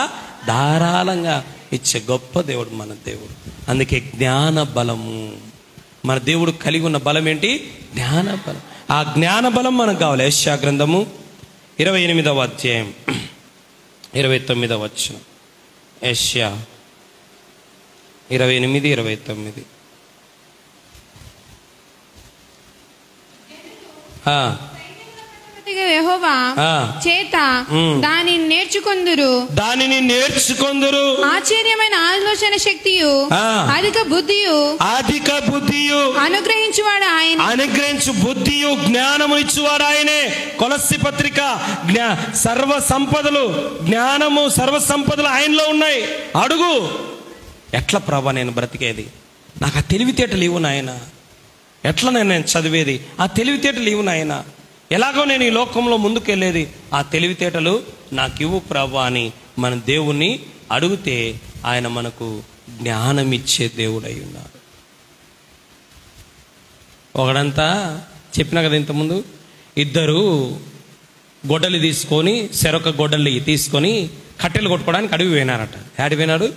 ధారాళంగా ఇచ్చే గొప్ప దేవుడు మన దేవుడు. అందుకే జ్ఞాన బలము, మన దేవుడు కలిగి ఉన్న బలం ఏంటి? జ్ఞాన బలం. ఆ జ్ఞాన బలం మనకు కావాలి. యెషయా గ్రంథము 28వ అధ్యాయం 29వ వచనం. యెషయా 28:29. యెహోవా చేత దానిని నేర్చుకొందురు. ఆశ్చర్యమైన ఆలోచన శక్తియు అధిక బుద్ధియు అనుగ్రహించు బుద్ధియు జ్ఞానము ఇచ్చువాడు ఆయనే. కొలస్సీ పత్రిక, సర్వ సంపదలు, జ్ఞానము, సర్వ సంపదలు ఆయనలో ఉన్నాయి. అడుగు, ఎట్లా ప్రభా నేను బ్రతికేది? నాకు ఆ తెలివితేటలు ఇవ్వు నాయన. ఎట్లా నేను చదివేది? ఆ తెలివితేటలు ఇవ్వు నాయన. ఎలాగో నేను ఈ లోకంలో ముందుకెళ్ళేది? ఆ తెలివితేటలు నాకు ఇవ్వు ప్రభా అని మన దేవుణ్ణి అడిగితే ఆయన మనకు జ్ఞానం ఇచ్చే దేవుడై ఉన్నాడు. ఒకడంతా చెప్పినా కదా ఇంతకుముందు, 2 గొడ్డలి తీసుకొని, చెరొక గొడ్డలి తీసుకొని కట్టెలు కొట్టుకోవడానికి అడిగి పోయినారట. ఆడికి పోయినాడు?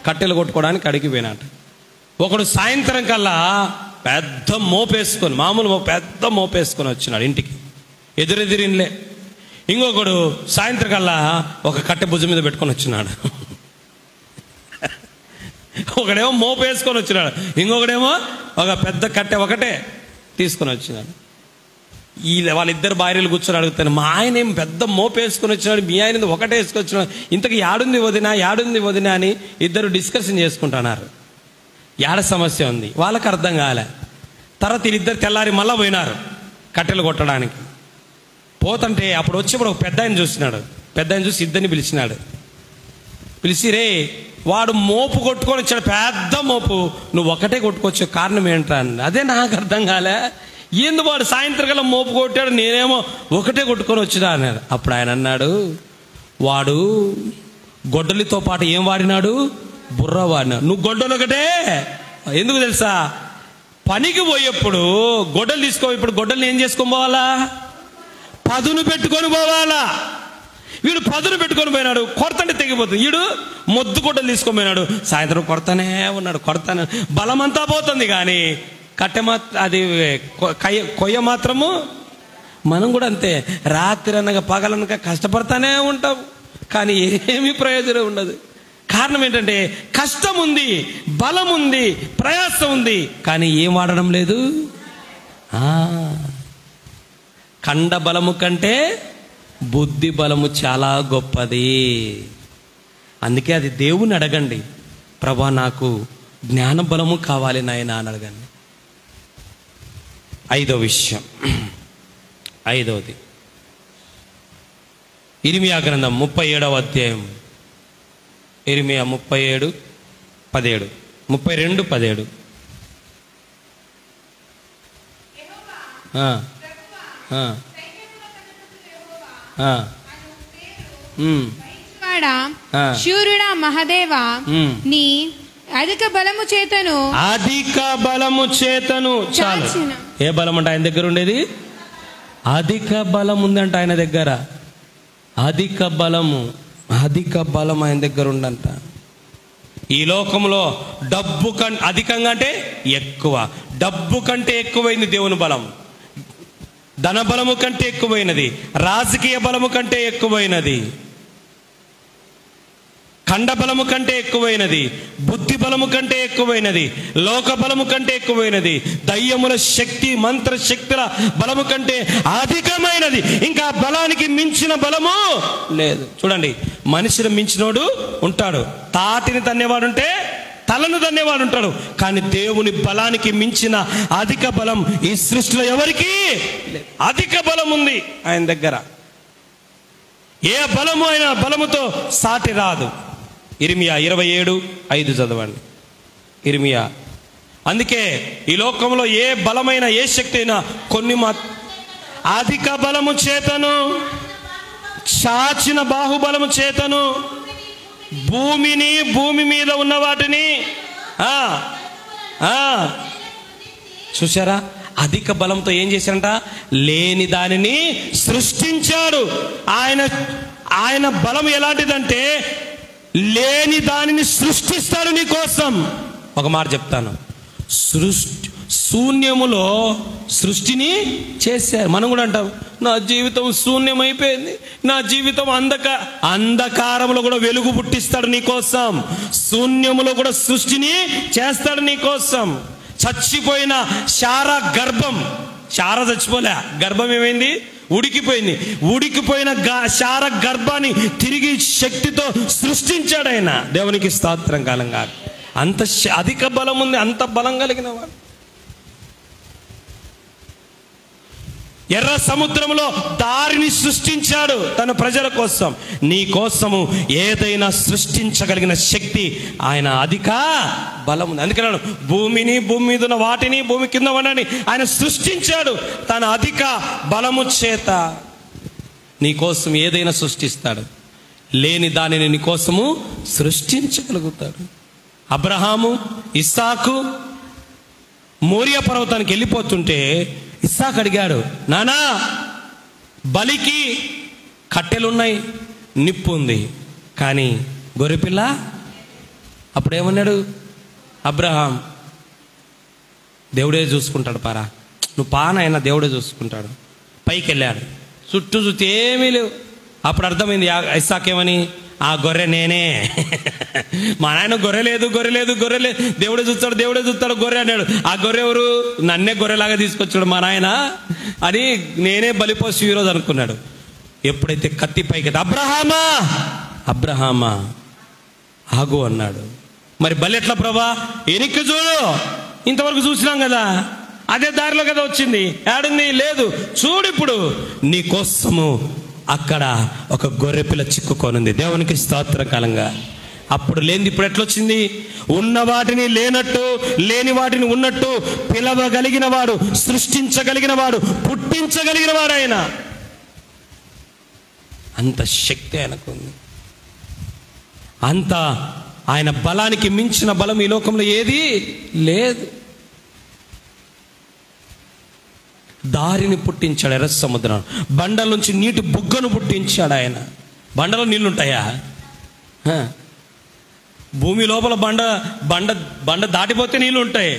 కట్టెలు కొట్టుకోవడానికి అడిగి పోయినాట. ఒకడు సాయంత్రం కల్లా పెద్ద మోపేసుకొని, మామూలు పెద్ద మోపేసుకొని వచ్చినాడు ఇంటికి, ఎదురెదిరిన్లే. ఇంకొకడు సాయంత్రం కల్లా ఒక కట్టె భుజం మీద పెట్టుకొని వచ్చినాడు. ఒకడేమో మోపేసుకొని వచ్చినాడు, ఇంకొకడేమో ఒక పెద్ద కట్టె ఒకటే తీసుకొని వచ్చినాడు. వాళ్ళిద్దరు భార్యలు కూర్చొని అడుగుతాను, మా ఆయన ఏం పెద్ద మోపేసుకొని వచ్చినాడు, మీ ఆయన ఒకటే వేసుకొచ్చినాడు, ఇంతకు యాడుంది వదినా అని ఇద్దరు డిస్కషన్ చేసుకుంటున్నారు. యాడ సమస్య ఉంది వాళ్ళకి అర్థం కాలే. తర్వాత వీళ్ళిద్దరు తెల్లారి మళ్ళా పోయినారు కట్టెలు కొట్టడానికి. పోతుంటే అప్పుడు వచ్చేప్పుడు ఒక పెద్ద ఆయన చూసినాడు. పెద్ద ఆయన చూసి ఇద్దరిని పిలిచినాడు. పిలిచి, రే వాడు మోపు కొట్టుకొని వచ్చాడు, పెద్ద మోపు. నువ్వు ఒకటే కొట్టుకొచ్చే కారణం ఏంట్రా అని. అదే నాకు అర్థం కాలే. ఏంది వాడు సాయంత్రకాలం మోపు కొట్టాడు, నేనేమో ఒకటే కొట్టుకొని వచ్చినా అన్నాడు. అప్పుడు ఆయన అన్నాడు, వాడు గొడ్డలితో పాటు ఏం వాడినాడు? బుర్ర వాడినాడు. నువ్వు గొడ్డలు ఒకటే. ఎందుకు తెలుసా? పనికి పోయేప్పుడు గొడ్డలు ఇప్పుడు గొడ్డల్ని ఏం చేసుకొని పోవాలా? పదును పెట్టుకొని పోవాలా. వీడు పదును పెట్టుకొని పోయినాడు, కొడతంటే తెగిపోతుంది. వీడు మొద్దు గొడ్డలు తీసుకొని పోయినాడు, సాయంత్రం కొడతానే ఉన్నాడు, కొడతానే. బలమంతా పోతుంది కానీ కట్టె అది కొయ్య మాత్రము. మనం కూడా అంతే, రాత్రి అనగా పగలనగా కష్టపడతానే ఉంటాం, కానీ ఏమీ ప్రయోజనం ఉండదు. కారణం ఏంటంటే కష్టం ఉంది, బలం ఉంది, ప్రయాసం ఉంది, కానీ ఏం వాడడం లేదు. కండ బలము కంటే బుద్ధి బలము చాలా గొప్పది. అందుకే అది దేవుని అడగండి, ప్రభా నాకు జ్ఞాన బలము కావాలి నాయనా అని అడగండి. ఐదో విషయం, ఐదవది ఇర్మియా గ్రంథం 37వ అధ్యాయం. ఇర్మియా 37:17, 32:17. శూరుడా మహదేవా, నీ అధిక బలము చేతను. అధిక బలము చేతను. చాలు. ఏ బలం అంటే ఆయన దగ్గర ఉండేది? అధిక బలం ఉందంట ఆయన దగ్గర. అధిక బలము, అధిక బలం ఆయన దగ్గర ఉందంట. ఈ లోకంలో డబ్బు అధికంగా అంటే ఎక్కువ, డబ్బు కంటే ఎక్కువైంది దేవుని బలం. ధన బలము కంటే ఎక్కువైనది, రాజకీయ బలము కంటే ఎక్కువైనది, ఖండ బలము కంటే ఎక్కువైనది, బుద్ధి బలము కంటే ఎక్కువైనది, లోక బలము కంటే ఎక్కువైనది, దయ్యముల శక్తి, మంత్ర శక్తుల బలము కంటే అధికమైనది. ఇంకా బలానికి మించిన బలము లేదు. చూడండి, మనిషిని మించినోడు ఉంటాడు, తాటిని తన్నేవాడుంటే తలను తన్నేవాడు ఉంటాడు, కానీ దేవుని బలానికి మించిన అధిక బలం ఈ సృష్టిలో ఎవరికి? అధిక బలం ఉంది ఆయన దగ్గర. ఏ బలము అయినా బలముతో సాటి రాదు. ఇర్మియా 27:5 చదవండి. ఇర్మియా. అందుకే ఈ లోకంలో ఏ బలమైన ఏ శక్తి అయినా కొన్ని అధిక బలము చేతను, చాచిన బాహుబలము చేతను, భూమిని, భూమి మీద ఉన్న వాటిని చూసారా? అధిక బలంతో ఏం చేశారంట? లేని దానిని సృష్టించాడు. ఆయన బలం ఎలాంటిదంటే లేని దానిని సృష్టిస్తాడు నీ కోసం. ఒక మాట చెప్తాను, శూన్యములో సృష్టిని చేశారు. మనం కూడా అంటాం, నా జీవితం శూన్యమైపోయింది, నా జీవితం అంధకారంలో కూడా వెలుగు పుట్టిస్తాడు నీ కోసం. శూన్యములో కూడా సృష్టిని చేస్తాడు నీ కోసం. చచ్చిపోయిన శారా గర్భం, శారా చచ్చిపోలే, గర్భం ఏమైంది? ఉడికిపోయింది. ఉడికిపోయిన శార గర్భాన్ని తిరిగి శక్తితో సృష్టించాడు ఆయన. దేవునికి స్తోత్రం కాలంగా. అంత అధిక బలం ఉంది, అంత బలం కలిగిన వాడు. ఎర్ర సముద్రంలో దారిని సృష్టించాడు తన ప్రజల కోసం. నీ కోసము ఏదైనా సృష్టించగలిగిన శక్తి ఆయన అధిక బలం ఉంది. అందుకని భూమిని, భూమి మీద ఉన్న వాటిని, భూమి కింద ఉన్నని ఆయన సృష్టించాడు తన అధిక బలము చేత. నీ కోసం ఏదైనా సృష్టిస్తాడు, లేని దానిని నీ కోసము సృష్టించగలుగుతాడు. అబ్రహాము, ఇస్సాకు మోరియా పర్వతానికి వెళ్ళిపోతుంటే ఇస్సాకు అడిగాడు, నానా బలికి కట్టెలున్నాయి, నిప్పు ఉంది, కానీ గొర్రెపిల్ల. అప్పుడేమన్నాడు అబ్రహాం? దేవుడే చూసుకుంటాడు, పారా నువ్వు పానైనా దేవుడే చూసుకుంటాడు. పైకి వెళ్ళాడు, చుట్టూ చూస్తే ఏమీ లేవు. అప్పుడు అర్థమైంది ఇస్సాకు ఏమని, ఆ గొర్రె నేనే. మా నాయన గొర్రె లేదు, గొర్రె లేదు, గొర్రె లేదు, దేవుడే చూస్తాడు, దేవుడే చూస్తాడు, గొర్రె అన్నాడు. ఆ గొర్రె ఎవరు? నన్నే గొర్రెలాగా తీసుకొచ్చాడు మా నాయన అని నేనే బలిపోసి ఈరోజు అనుకున్నాడు. ఎప్పుడైతే కత్తి పైకి, అబ్రహామా, అబ్రహామా ఆగు అన్నాడు. మరి బలి ఎట్లా ప్రభా? ఎనికి చూడు, ఇంతవరకు చూసినాం కదా, అదే దారిలో కదా వచ్చింది, ఏడుంది? లేదు, చూడు ఇప్పుడు నీ కోసము అక్కడ ఒక గొర్రెపిల్ల చిక్కుకోనుంది. దేవునికి స్తోత్ర కాలంగా. అప్పుడు లేనిది ఇప్పుడు ఎట్లొచ్చింది? ఉన్న వాటిని లేనట్టు, లేని వాటిని ఉన్నట్టు పిలవగలిగిన వాడు, సృష్టించగలిగిన వాడు, పుట్టించగలిగిన వాడు ఆయన. అంత శక్తి ఆయనకు ఉంది. అంత ఆయన బలానికి మించిన బలం ఈ లోకంలో ఏది లేదు. దారిని పుట్టించాడు ఎర్ర సముద్రం, బండల నుంచి నీటి బుగ్గను పుట్టించాడు ఆయన. బండలో నీళ్లుంటాయా? భూమి లోపల బండ బండ బండ దాటిపోతే నీళ్ళు ఉంటాయి.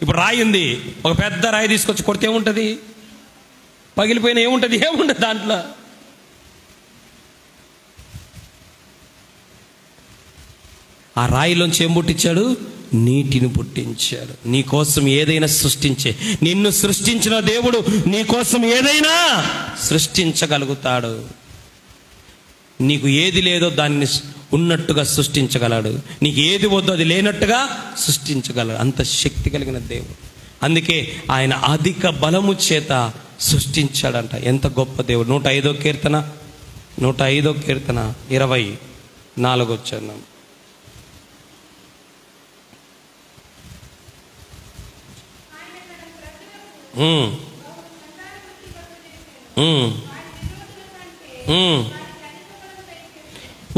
ఇప్పుడు రాయి ఉంది, ఒక పెద్ద రాయి తీసుకొచ్చి కొడితే ఏముంటుంది? పగిలిపోయిన ఏముంటుంది? ఏముంటుంది దాంట్లో? ఆ రాయిలోంచి ఏం పుట్టించాడు? నీటిని పుట్టించాడు. నీ కోసం ఏదైనా సృష్టించే, నిన్ను సృష్టించిన దేవుడు నీ కోసం ఏదైనా సృష్టించగలుగుతాడు. నీకు ఏది లేదో దాన్ని ఉన్నట్టుగా సృష్టించగలడు. నీకు ఏది వద్దో అది లేనట్టుగా సృష్టించగలడు. అంత శక్తి కలిగిన దేవుడు. అందుకే ఆయన అధిక బలము చేత సృష్టించాడంట. ఎంత గొప్ప దేవుడు. 105వ కీర్తన 24 వచ్చాను.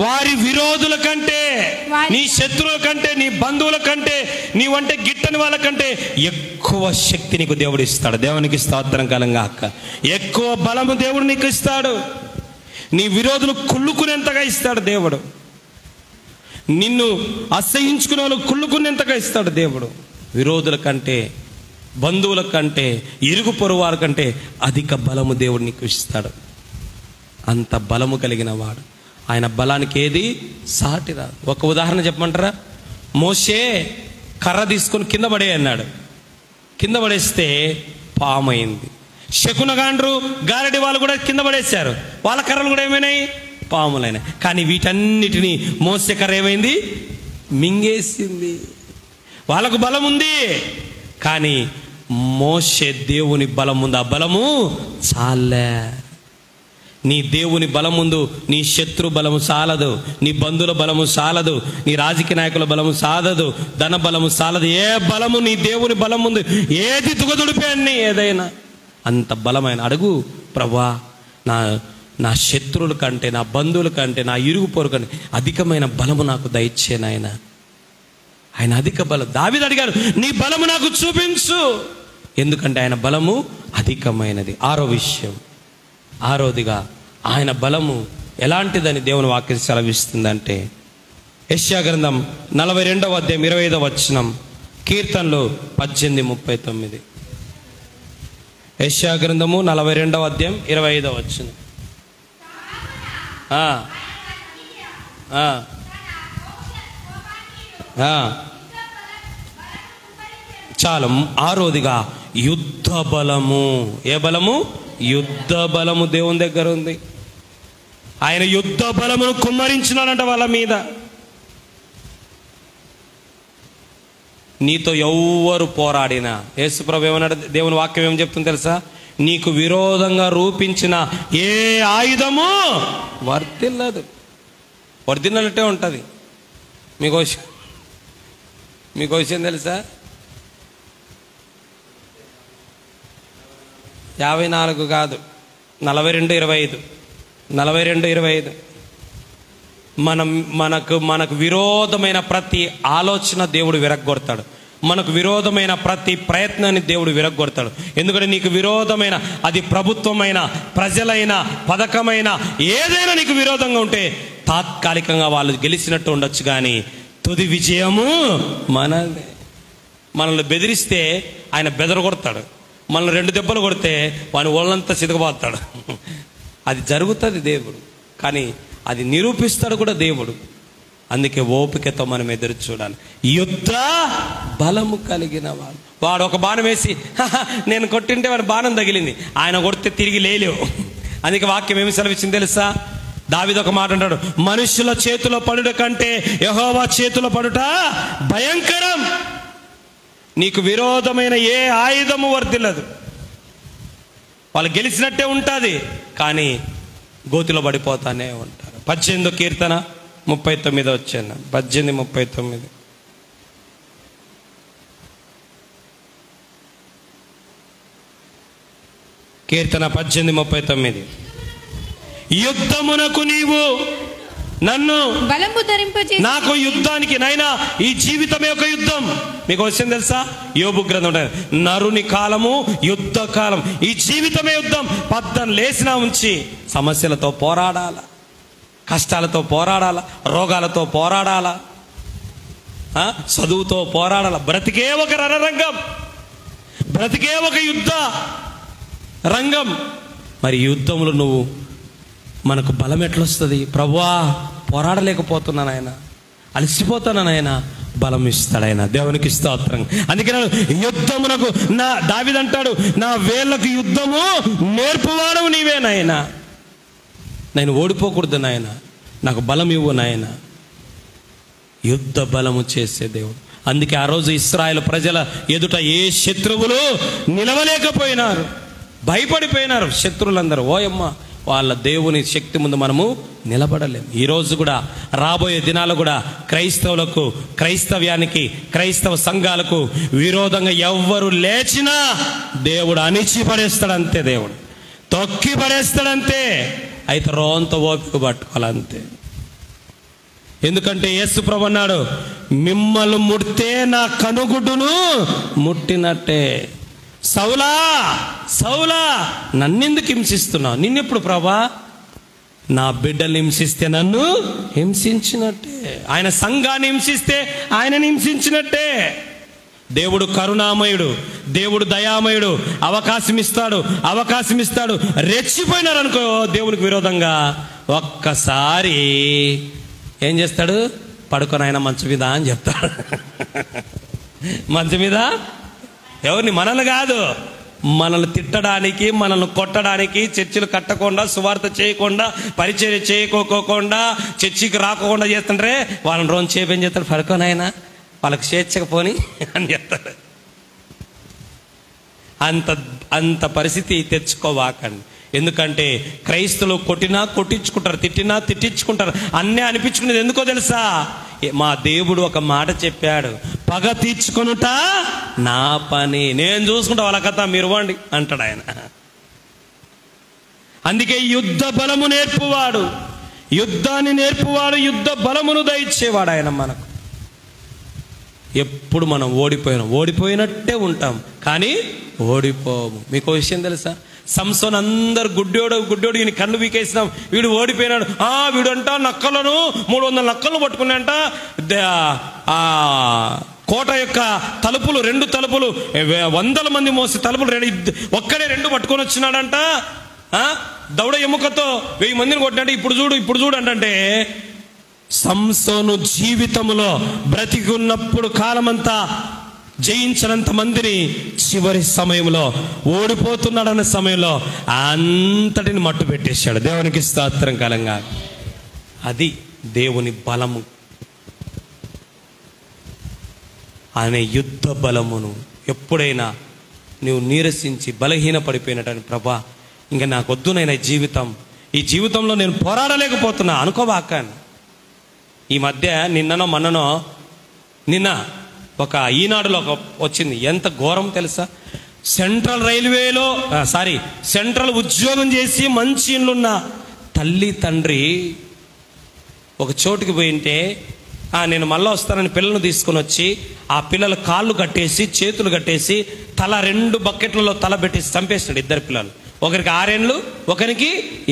వారి విరోధుల కంటే, నీ శత్రువుల కంటే, నీ బంధువుల కంటే, నీవంటే గిట్టని వాళ్ళ కంటే ఎక్కువ శక్తి నీకు దేవుడు ఇస్తాడు. దేవునికి స్తోత్రం కలంగా అక్క. ఎక్కువ బలము దేవుడు నీకు ఇస్తాడు. నీ విరోధులు కుళ్ళుకునేంతగా ఇస్తాడు దేవుడు. నిన్ను అసహించుకునే వాళ్ళు కుళ్ళుకునేంతగా ఇస్తాడు దేవుడు. విరోధుల కంటే, బంధువుల కంటే, ఇరుగు పొరుగు వారి కంటే అధిక బలము దేవుడు నీకు ఇస్తాడు. అంత బలము కలిగిన వాడు. ఆయన బలానికి ఏది సాటి రాదు. ఒక ఉదాహరణ చెప్పమంటారా? మోషే కర్ర తీసుకొని కింద పడే అన్నాడు. కింద పడేస్తే పాము అయింది. శకునగాండ్రు, గారడి వాళ్ళు కూడా కింద పడేశారు. వాళ్ళ కర్రలు కూడా ఏమైనాయి? పాములైనాయి. కానీ వీటన్నిటినీ మోసే కర్ర ఏమైంది? మింగేసింది. వాళ్ళకు బలం ఉంది, కానీ మోషే దేవుని బలం ఉంది. ఆ బలము చాలే. నీ దేవుని బలం ముందు నీ శత్రు బలము సాలదు, నీ బంధువుల బలము సాలదు, నీ రాజకీయ నాయకుల బలము సాలదు, ధన బలము సాలదు. ఏ బలము నీ దేవుని బలం ముందు ఏది తుగదుడిపే అన్ని ఏదైనా అంత బలమైన. అడుగు, ప్రభువా నా శత్రువుల కంటే, నా బంధువుల కంటే, నా ఇరుగు పొరుగు కంటే అధికమైన బలము నాకు దయచేనాయన. ఆయన అధిక బలం. దావీదు అడిగారు, నీ బలము నాకు చూపించు. ఎందుకంటే ఆయన బలము అధికమైనది. 6వ విషయం, 6వదిగా ఆయన బలము ఎలాంటిదని దేవుని వాక్యం సెలవిస్తుందంటే, యెషయా గ్రంథం 42వ అధ్యాయం 25వ వచనం, కీర్తనలు 18:39. యెషయా గ్రంథము 42వ అధ్యాయం 25వ వచనం. చాలు. 6వదిగా యుద్ధ బలము. ఏ బలము? యుద్ధ బలము దేవుని దగ్గర ఉంది. ఆయన యుద్ధ బలమును కుమ్మరించినాడంట వాళ్ళ మీద. నీతో ఎవ్వరు పోరాడినా, యేసుప్రభు ఏమన్నాడు? దేవుని వాక్యం ఏమని చెప్తుంది తెలుసా? నీకు విరోధంగా రూపించిన ఏ ఆయుధము వర్ధిల్లదు. వర్ధిల్లినట్టే ఉంటుంది. మీకు విషయం తెలుసా? 54 కాదు, 42:25. 42:25. మనకు విరోధమైన ప్రతి ఆలోచన దేవుడు విరగ్గొడతాడు. మనకు విరోధమైన ప్రతి ప్రయత్నాన్ని దేవుడు విరగ్గొడతాడు. ఎందుకంటే నీకు విరోధమైన, అది ప్రభుత్వమైన, ప్రజలైన, పథకమైన, ఏదైనా నీకు విరోధంగా ఉంటే తాత్కాలికంగా వాళ్ళు గెలిచినట్టు ఉండొచ్చు, కానీ తుది విజయము మనదే. మనల్ని బెదిరిస్తే ఆయన బెదరగొడతాడు. మనల్ని 2 దెబ్బలు కొడితే వాని ఒళ్ళంతా సితకబాస్తాడు. అది జరుగుతుంది దేవుడు, కానీ అది నిరూపిస్తాడు కూడా దేవుడు. అందుకే ఓపికతో మనం ఎదురు చూడాలి. యుద్ధ బలము కలిగిన వాడు ఒక బాణం వేసి నేను కొట్టింటే వాడి బాణం తగిలింది, ఆయన కొడితే తిరిగి లేలేవు. అందుకే వాక్యం ఏమి సెలవిచ్చింది తెలుసా? దావీదు ఒక మాట అంటాడు, మనుషుల చేతిలో పడుట కంటే యెహోవా చేతిలో పడుట భయంకరం. నీకు విరోధమైన ఏ ఆయుధము వర్ధిల్లదు. వాళ్ళు గెలిచినట్టే ఉంటుంది, కానీ గోతిలో పడిపోతానే ఉంటారు. 18వ కీర్తన 39 వచ్చాను. 18:39. కీర్తన 18:39. యుద్ధమునకు నీవు నన్ను బలము ధరింపజేసి, నాకు యుద్ధానికి నైనా ఈ జీవితమే ఒక యుద్ధం. మీకు వచ్చింది తెలుసా? యోబు గ్రంథం నరుని కాలము యుద్ధ కాలం, ఈ జీవితమే యుద్ధం. పద్దం లేసినా ఉంచి సమస్యలతో పోరాడాల, కష్టాలతో పోరాడాల, రోగాలతో పోరాడాల, చదువుతో పోరాడాల. బ్రతికే ఒక రణరంగం, బ్రతికే ఒక యుద్ధ రంగం. మరి యుద్ధంలో నువ్వు మనకు బలం ఎట్లొస్తుంది? ప్రభువా పోరాడలేకపోతున్నాను ఆయన, అలసిపోతున్నాను ఆయన, బలం ఇస్తాడు ఆయన. దేవునికి స్తోత్రం. అందుకే యుద్ధమునకు నా దావీదంటాడు, నా వేళ్ళకు యుద్ధము నేర్పువాడు నీవే నాయన. నేను ఓడిపోకూడదు నాయన, నాకు బలం ఇవ్వు నాయన. యుద్ధ బలము చేసే దేవుడు. అందుకే ఆ రోజు ఇశ్రాయేలు ప్రజల ఎదుట ఏ శత్రువులు నిలవలేకపోయినారు, భయపడిపోయినారు శత్రువులందరూ. ఓయమ్మ, వాళ్ళ దేవుని శక్తి ముందు మనము నిలబడలేము. ఈరోజు కూడా రాబోయే దినాలు కూడా క్రైస్తవులకు, క్రైస్తవ్యానికి, క్రైస్తవ సంఘాలకు విరోధంగా ఎవ్వరు లేచినా దేవుడు అణిచి పడేస్తాడంతే, దేవుడు తొక్కి పడేస్తాడంతే. అయితే రోంత ఓపిక పట్టుకోవాలంతే. ఎందుకంటే యేసు ప్రభు అన్నాడు, మిమ్మల్ని ముడితే నా కనుగుడ్డును ముట్టినట్టే. సౌలా సౌలా నన్నెందుకు హింసిస్తున్నావు? నిన్నెప్పుడు ప్రభా? నా బిడ్డల్ని హింసిస్తే నన్ను హింసించినట్టే, ఆయన సంఘాన్ని హింసిస్తే ఆయనని హింసించినట్టే. దేవుడు కరుణామయుడు, దేవుడు దయామయుడు. అవకాశం ఇస్తాడు. రెచ్చిపోయినారు అనుకో దేవునికి విరోధంగా, ఒక్కసారి ఏం చేస్తాడు? పడుకొని ఆయన మంచం మీద అని చెప్తాడు. మంచం మీద ఎవరిని? మనల్ని కాదు, మనల్ని తిట్టడానికి, మనల్ని కొట్టడానికి, చర్చిలు కట్టకుండా, సువార్త చేయకుండా, పరిచర్య చేయకోకుండా, చర్చికి రాకుండా చేస్తుంటే వాళ్ళని రోజు చేపేం చేస్తాడు? పడుకొని ఆయన వాళ్ళకి స్వేచ్ఛకపోని అని చెప్తాడు. అంత పరిస్థితి తెచ్చుకోవాకండి. ఎందుకంటే క్రైస్తవులు కొట్టినా కొట్టించుకుంటారు, తిట్టినా తిట్టించుకుంటారు, అన్నీ అనిపించుకునేది ఎందుకో తెలుసా? మా దేవుడు ఒక మాట చెప్పాడు, పగ తీర్చుకొనుట నా పని, నేను చూసుకుంటా, వాళ్ళ కథ మీరు వండి అంటాడు ఆయన. అందుకే యుద్ధ బలము నేర్పువాడు, యుద్ధాన్ని నేర్పువాడు, యుద్ధ బలమును దయచేవాడు ఆయన మనకు. ఎప్పుడు మనం ఓడిపోయినట్టే ఉంటాం, కానీ ఓడిపోము. మీకు విషయం తెలుసా? సంసోన్ అందరు గుడ్డోడు ఈయన కన్ను వీకేసినాం, వీడు ఓడిపోయినాడు. వీడంట నక్కలను 300 నక్కలను పట్టుకున్నాయంట. కోట యొక్క తలుపులు, 2 తలుపులు 100 మంది మోసి తలుపులు ఒక్కడే 2 పట్టుకొని వచ్చినాడంట. దౌడ ఎముకతో 1000 మందిని కొట్టినట్టు. ఇప్పుడు చూడు అంటే సంసోను జీవితంలో బ్రతికున్నప్పుడు కాలమంతా జయించినంత మందిని చివరి సమయంలో ఓడిపోతున్నాడన్న సమయంలో అంతటిని మట్టు పెట్టేశాడు. దేవునికి స్తోత్రం కలంగా. అది దేవుని బలము అనే యుద్ధ బలమును. ఎప్పుడైనా నువ్వు నీరసించి బలహీన పడిపోయినట్టు, ప్రభా ఇంకా నాకు వద్దునైనా ఈ జీవితంలో నేను పోరాడలేకపోతున్నా అనుకోవాకాను. ఈ మధ్య నిన్న ఒక ఈనాడులో వచ్చింది, ఎంత ఘోరం తెలుసా? సెంట్రల్ ఉద్యోగం చేసి మంచి ఇండ్లున్న తల్లి తండ్రి ఒక చోటుకి పోయింటే, నేను మళ్ళీ వస్తానని పిల్లలను తీసుకొని వచ్చి ఆ పిల్లల కాళ్ళు కట్టేసి, చేతులు కట్టేసి, తల 2 బకెట్లలో తల పెట్టేసి చంపేసినాడు. 2 పిల్లలు, ఒకరికి 6 ఏళ్ళు, ఒకరికి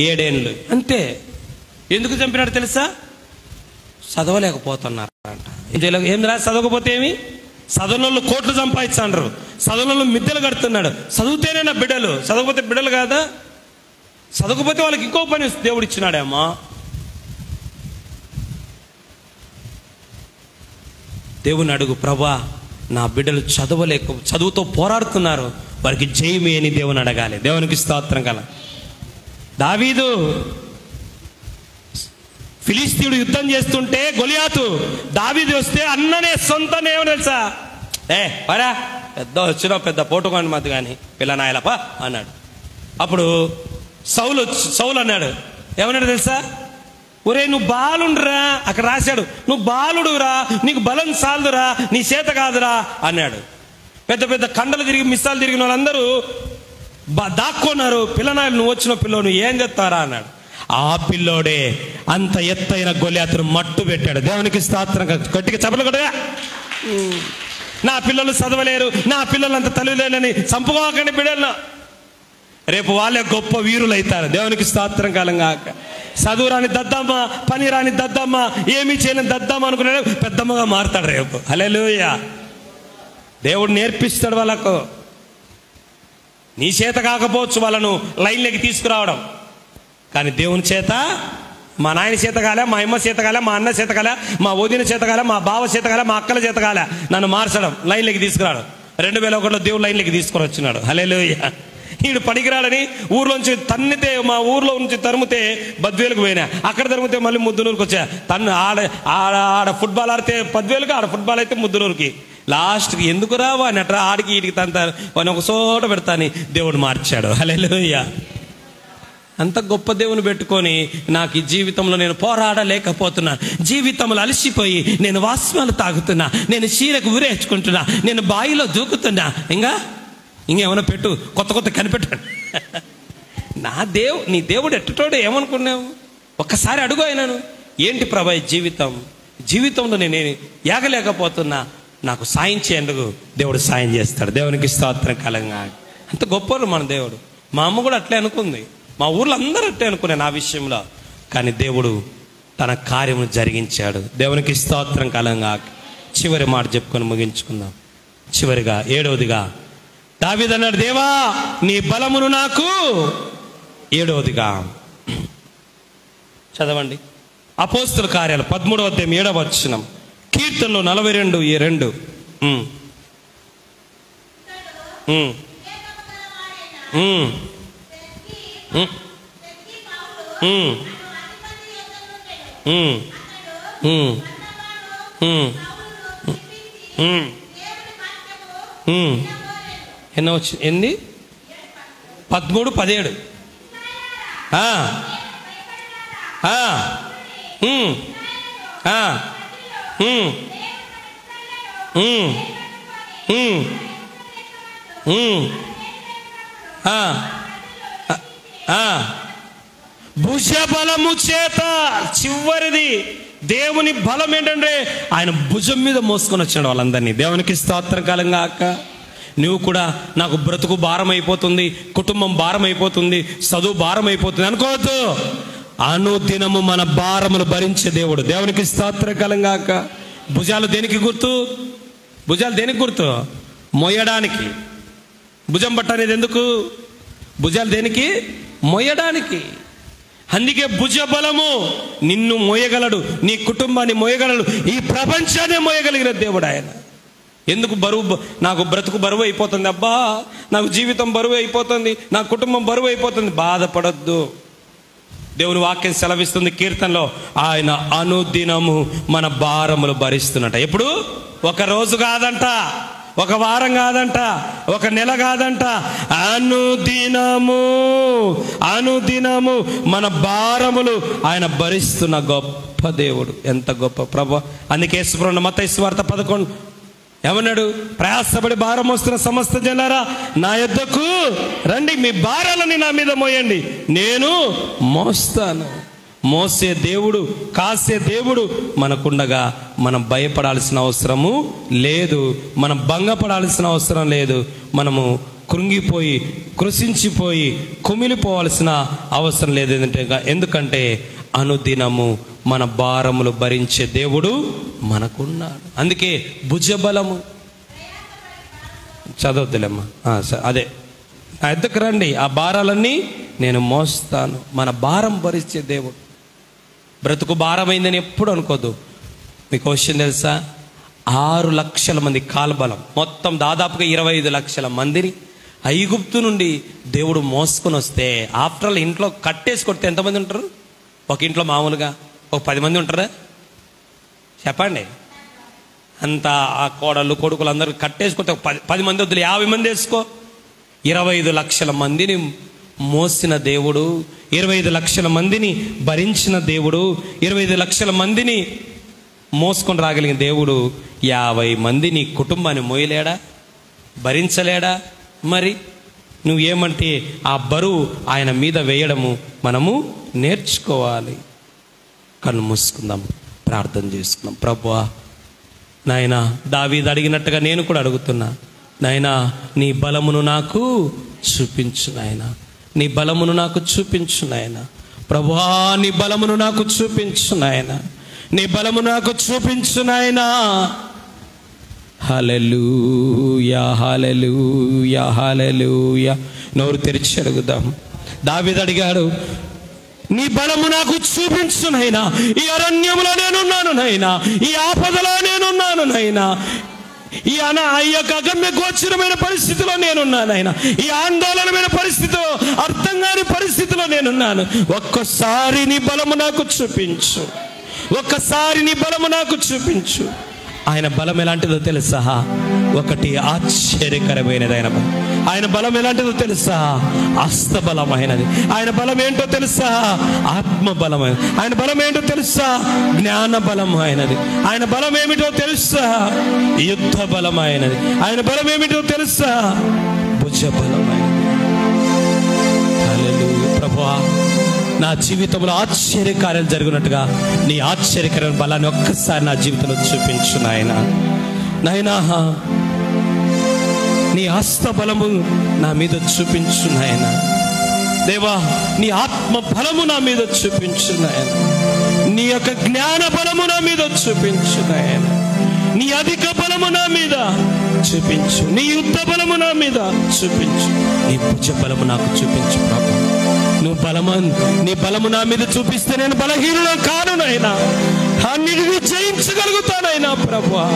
7 ఏళ్ళు. అంతే. ఎందుకు చంపినాడు తెలుసా? చదవలేకపోతున్నారు అంట. ఏం రా, చదవకపోతే ఏమి? చదవనోళ్ళు కోట్లు సంపాదించారు, చదవనోళ్ళు మిద్దెలు కడుతున్నాడు. చదివితేనే నా బిడ్డలు, చదవకపోతే బిడ్డలు కాదా? చదవకపోతే వాళ్ళకి ఇంకో పని దేవుడు ఇచ్చినాడేమో. దేవుని అడుగు, ప్రభా నా బిడ్డలు చదువుతో పోరాడుతున్నారు, వారికి జయమే అని దేవుని అడగాలి. దేవునికి స్తోత్రం కల. దావీదు ఫిలిస్తీయుడు యుద్ధం చేస్తుంటే గొలియాతు దావీదు వస్తే అన్ననే సొంతనే ఏమో తెలుసా? పరా పెద్ద పోటుకోండి మధ్య కానీ పిల్లనాయలపా అన్నాడు. అప్పుడు సౌలు అన్నాడు, ఏమన్నాడు తెలుసా? ఒరే నువ్వు బాలుండురా, అక్కడ రాశాడు, నువ్వు బాలుడురా, నీకు బలం చాలదురా, నీ చేత కాదురా అన్నాడు. పెద్ద పెద్ద కండలు తిరిగి మిస్సాలు తిరిగిన వాళ్ళందరూ దాక్కున్నారు. పిల్లనాయలు నువ్వు వచ్చిన పిల్లో నువ్వు ఏం చెప్తారా అన్నాడు. ఆ పిల్లోడే అంత ఎత్తైన గొలియాతును మట్టు పెట్టాడు. దేవునికి స్తోత్రం. గట్టిగా చప్పట్లు కొట్టగా. నా పిల్లలు చదవలేరు, నా పిల్లలు అంత తెలియలేనని చంపుకోకండి బిడ్డలను. రేపు వాళ్ళే గొప్ప వీరులు అవుతారు. దేవునికి స్తోత్రం కాలంగాక. చదువు రాని దద్దమ్మ, పని రాని దద్దమ్మ, ఏమీ చేయలేని దద్దమ్మ అనుకున్నాడు, పెద్దమ్మగా మారుతాడు రేపు. హల్లెలూయా. దేవుడు నేర్పిస్తాడు వాళ్ళకు. నీ చేత కాకపోవచ్చు వాళ్ళను లైన్లోకి తీసుకురావడం, కానీ దేవుని చేత, మా నాయన చేత కాలే, మా అమ్మ చేత కాలే, మా అన్న చేత కాలే, మా వదిన చేత కాలే, మా బావ చేత కాలే, మా అక్కల చేత కాలే, నన్ను మార్చడం, లైన్లోకి తీసుకురావడం. 2001లో దేవుడు లైన్లోకి తీసుకొని వచ్చినాడు. హల్లెలూయా. వీడు పనికిరాడని ఊర్లోంచి తన్నితే, మా ఊర్లో నుంచి తరిమితే బద్వేలకు పోయినా, అక్కడ తరిమితే మళ్ళీ ముద్దునూరుకి వచ్చా. ఆడ ఫుట్బాల్ ఆడితే 10,000కి, ఆడ ఫుట్బాల్ అయితే ముద్దునూరుకి. లాస్ట్కి ఎందుకు రావా అని అట్లా ఆడికి వీడికి తంత వాడిని ఒక చోట పెడతాని దేవుడు మార్చాడు. హల్లెలూయా. అంత గొప్ప దేవుని పెట్టుకొని నాకు ఈ జీవితంలో నేను పోరాడలేకపోతున్నా, జీవితంలో అలసిపోయి నేను వాస్మాలు తాగుతున్నా, నేను చీరకు ఊరేసుకుంటున్నా, నేను బావిలో దూకుతున్నా, ఇంకేమైనా పెట్టు, కొత్త కొత్త కనిపెట్టాడు. నీ దేవుడు ఎట్టటోడు ఏమనుకున్నావు? ఒక్కసారి అడుగు అయినాను, ఏంటి ప్రభా జీవితంలో నేను ఏగలేకపోతున్నా, నాకు సాయం చేయందుకు దేవుడు సాయం చేస్తాడు. దేవునికి స్తోత్రం కలంగా. అంత గొప్పలు మన దేవుడు. మా అమ్మ కూడా అట్లే అనుకుంది, మా ఊర్లో అందరూ అట్లే అనుకున్నాను నా విషయంలో, కానీ దేవుడు తన కార్యమును జరిగించాడు. దేవునికి స్తోత్రం కలంగా. చివరి మాట చెప్పుకొని ముగించుకుందాం. చివరిగా 7వదిగా దావీదు అన్నాడు, దేవా నీ బలమును నాకు. 7వదిగా చదవండి. అపోస్తుల కార్యాలు 13వ అధ్యాయం 7వ వచనం, కీర్తనలో 42:2. ఎన్నో వచ్చి ఎన్ని 13:17. భుజబలము చేత. చివరిది దేవుని బలం ఏంటంటే ఆయన భుజం మీద మోసుకొని వచ్చాడు వాళ్ళందరినీ. దేవునికి స్తోత్రం కాలంగా. అక్క నువ్వు కూడా నాకు బ్రతుకు భారం అయిపోతుంది, కుటుంబం భారం అయిపోతుంది, చదువు భారం అయిపోతుంది అనుకోవద్దు. అనుదినము మన భారములు భరించే దేవుడు. దేవునికి స్తోత్రకాలంగా. అక్క భుజాలు దేనికి గుర్తు? భుజాలు దేనికి గుర్తు? మోయడానికి. భుజం పట్ట అనేది ఎందుకు? భుజాలు దేనికి? మోయడానికి. అందుకే భుజ బలము. నిన్ను మోయగలడు, నీ కుటుంబాన్ని మోయగలడు, ఈ ప్రపంచాన్ని మోయగలిగిన దేవుడు ఆయన. ఎందుకు బరువు? నాకు బ్రతుకు బరువు అయిపోతుంది, అబ్బా నాకు జీవితం బరువు అయిపోతుంది, నా కుటుంబం బరువు అయిపోతుంది. బాధపడద్దు. దేవుని వాక్యం సెలవిస్తుంది కీర్తనలో, ఆయన అనుదినము మన భారములు భరిస్తున్నట. ఎప్పుడు? ఒక రోజు కాదంట, ఒక వారం కాదంట, ఒక నెల కాదంట, అనుదినము అనుదినము మన భారములు ఆయన భరిస్తున్న గొప్ప దేవుడు. ఎంత గొప్ప ప్రభు. అందుకే యేసుప్రభు మత్తయి సువార్త 11 ఏమన్నాడు? ప్రయాసపడి భారం మోస్తున్న సమస్త జనులారా నా యొద్దకు రండి, మీ భారాలని నా మీద మోయండి, నేను మోస్తాను. మోసే దేవుడు, కాసే దేవుడు మనకుండగా మనం భయపడాల్సిన అవసరము లేదు, మనం భంగపడాల్సిన అవసరం లేదు, మనము కృంగిపోయి కృషించిపోయి కుమిలిపోవాల్సిన అవసరం లేదు. ఎందుకంటే అనుదినము మన భారములు భరించే దేవుడు మనకున్నాడు. అందుకే భుజబలము. చదవద్దులేమ్మా, అదే నా ఎద్దకు రండి, ఆ భారాలన్నీ నేను మోస్తాను. మన భారం భరించే దేవుడు. బ్రతుకు భారమైందని ఎప్పుడు అనుకోద్దు. మీకు విషయం తెలుసా? 6 లక్షల మంది కాల్బలం, మొత్తం దాదాపుగా 25 లక్షల మందిని ఐగుప్తు నుండి దేవుడు మోసుకొని వస్తే, ఆఫ్టర్ ఆల్ ఇంట్లో కట్టేసి కొడితే ఎంతమంది ఉంటారు? ఒక ఇంట్లో మామూలుగా ఒక 10 మంది ఉంటారా? చెప్పండి. అంతా ఆ కోడళ్ళు కొడుకులు అందరూ కట్టేసి కొడితే 10 మంది వద్దులు, 50 మంది వేసుకో. 25 లక్షల మందిని మోసిన దేవుడు, 25 లక్షల మందిని భరించిన దేవుడు, 25 లక్షల మందిని మోసుకొని రాగలిగిన దేవుడు 50 మంది నీ కుటుంబాన్ని మోయలేడా, భరించలేడా? మరి నువ్వేమంటే ఆ బరువు ఆయన మీద వేయడము మనము నేర్చుకోవాలి. కన్ను మూసుకుందాం, ప్రార్థన చేసుకుందాం. ప్రభువా, నాయనా, దావీదు అడిగినట్టుగా నేను కూడా అడుగుతున్నా. నాయనా, నీ బలమును నాకు చూపించు నాయనా, నీ బలమును నాకు చూపించు నాయనా. ప్రభువా, నీ బలమును నాకు చూపించు నాయనా, నీ బలము నాకు చూపించు నాయనా. హల్లెలూయా, హల్లెలూయా, హల్లెలూయా. నోరు తెరిచి అడుగుదాం. దావీదు అడిగాడు, నీ బలము నాకు చూపించు నైనా. ఈ అరణ్యములో నేనున్నాను నైనా, ఈ ఆపదలో నేనున్నాను నైనా, ఈ యొక్క అగమ్య గోచరమైన పరిస్థితిలో నేనున్నానైనా, ఈ ఆందోళనమైన పరిస్థితిలో, అర్థం కాని పరిస్థితిలో నేనున్నాను. ఒక్కసారి నీ బలము నాకు చూపించు, ఒక్కసారి నీ బలము నాకు చూపించు. ఆయన బలం ఎలాంటిదో తెలుసా? ఒకటి ఆశ్చర్యకరమైనది ఆయన బలం. ఆయన బలం ఎలాంటిదో తెలుసా? హస్తబలమైనది. ఆయన బలం ఏంటో తెలుసా? ఆత్మ బలమైనది. ఆయన బలం ఏంటో తెలుసా? జ్ఞాన బలమైనది. ఆయన బలం ఏమిటో తెలుసా? యుద్ధ బలమైనది. ఆయన బలం ఏమిటో తెలుసా? భుజ బలమైనది. హల్లెలూయా. ప్రభువా, నా జీవితంలో ఆశ్చర్యకార్యాలు జరిగినట్టుగా నీ ఆశ్చర్యకరమైన బలాన్ని ఒక్కసారి నా జీవితంలో చూపించు నాయనా. నాయనా, నీ హస్త బలము నా మీద చూపించు నాయనా. దేవా, నీ ఆత్మ బలము నా మీద చూపించు నాయనా. నీ యొక్క జ్ఞాన బలము నా మీద చూపించు నాయనా. నీ అధిక బలము నా మీద చూపించు, నీ యుద్ధ బలము నా మీద చూపించు, నీ భుజ బలము నాకు చూపించు ప్రభు. నీ బలము నా మీద చూపిస్తే నేను బలహీనులను కాను నాయనా, అన్నిటిని జయించగలుగుతానైనా ప్రభువా.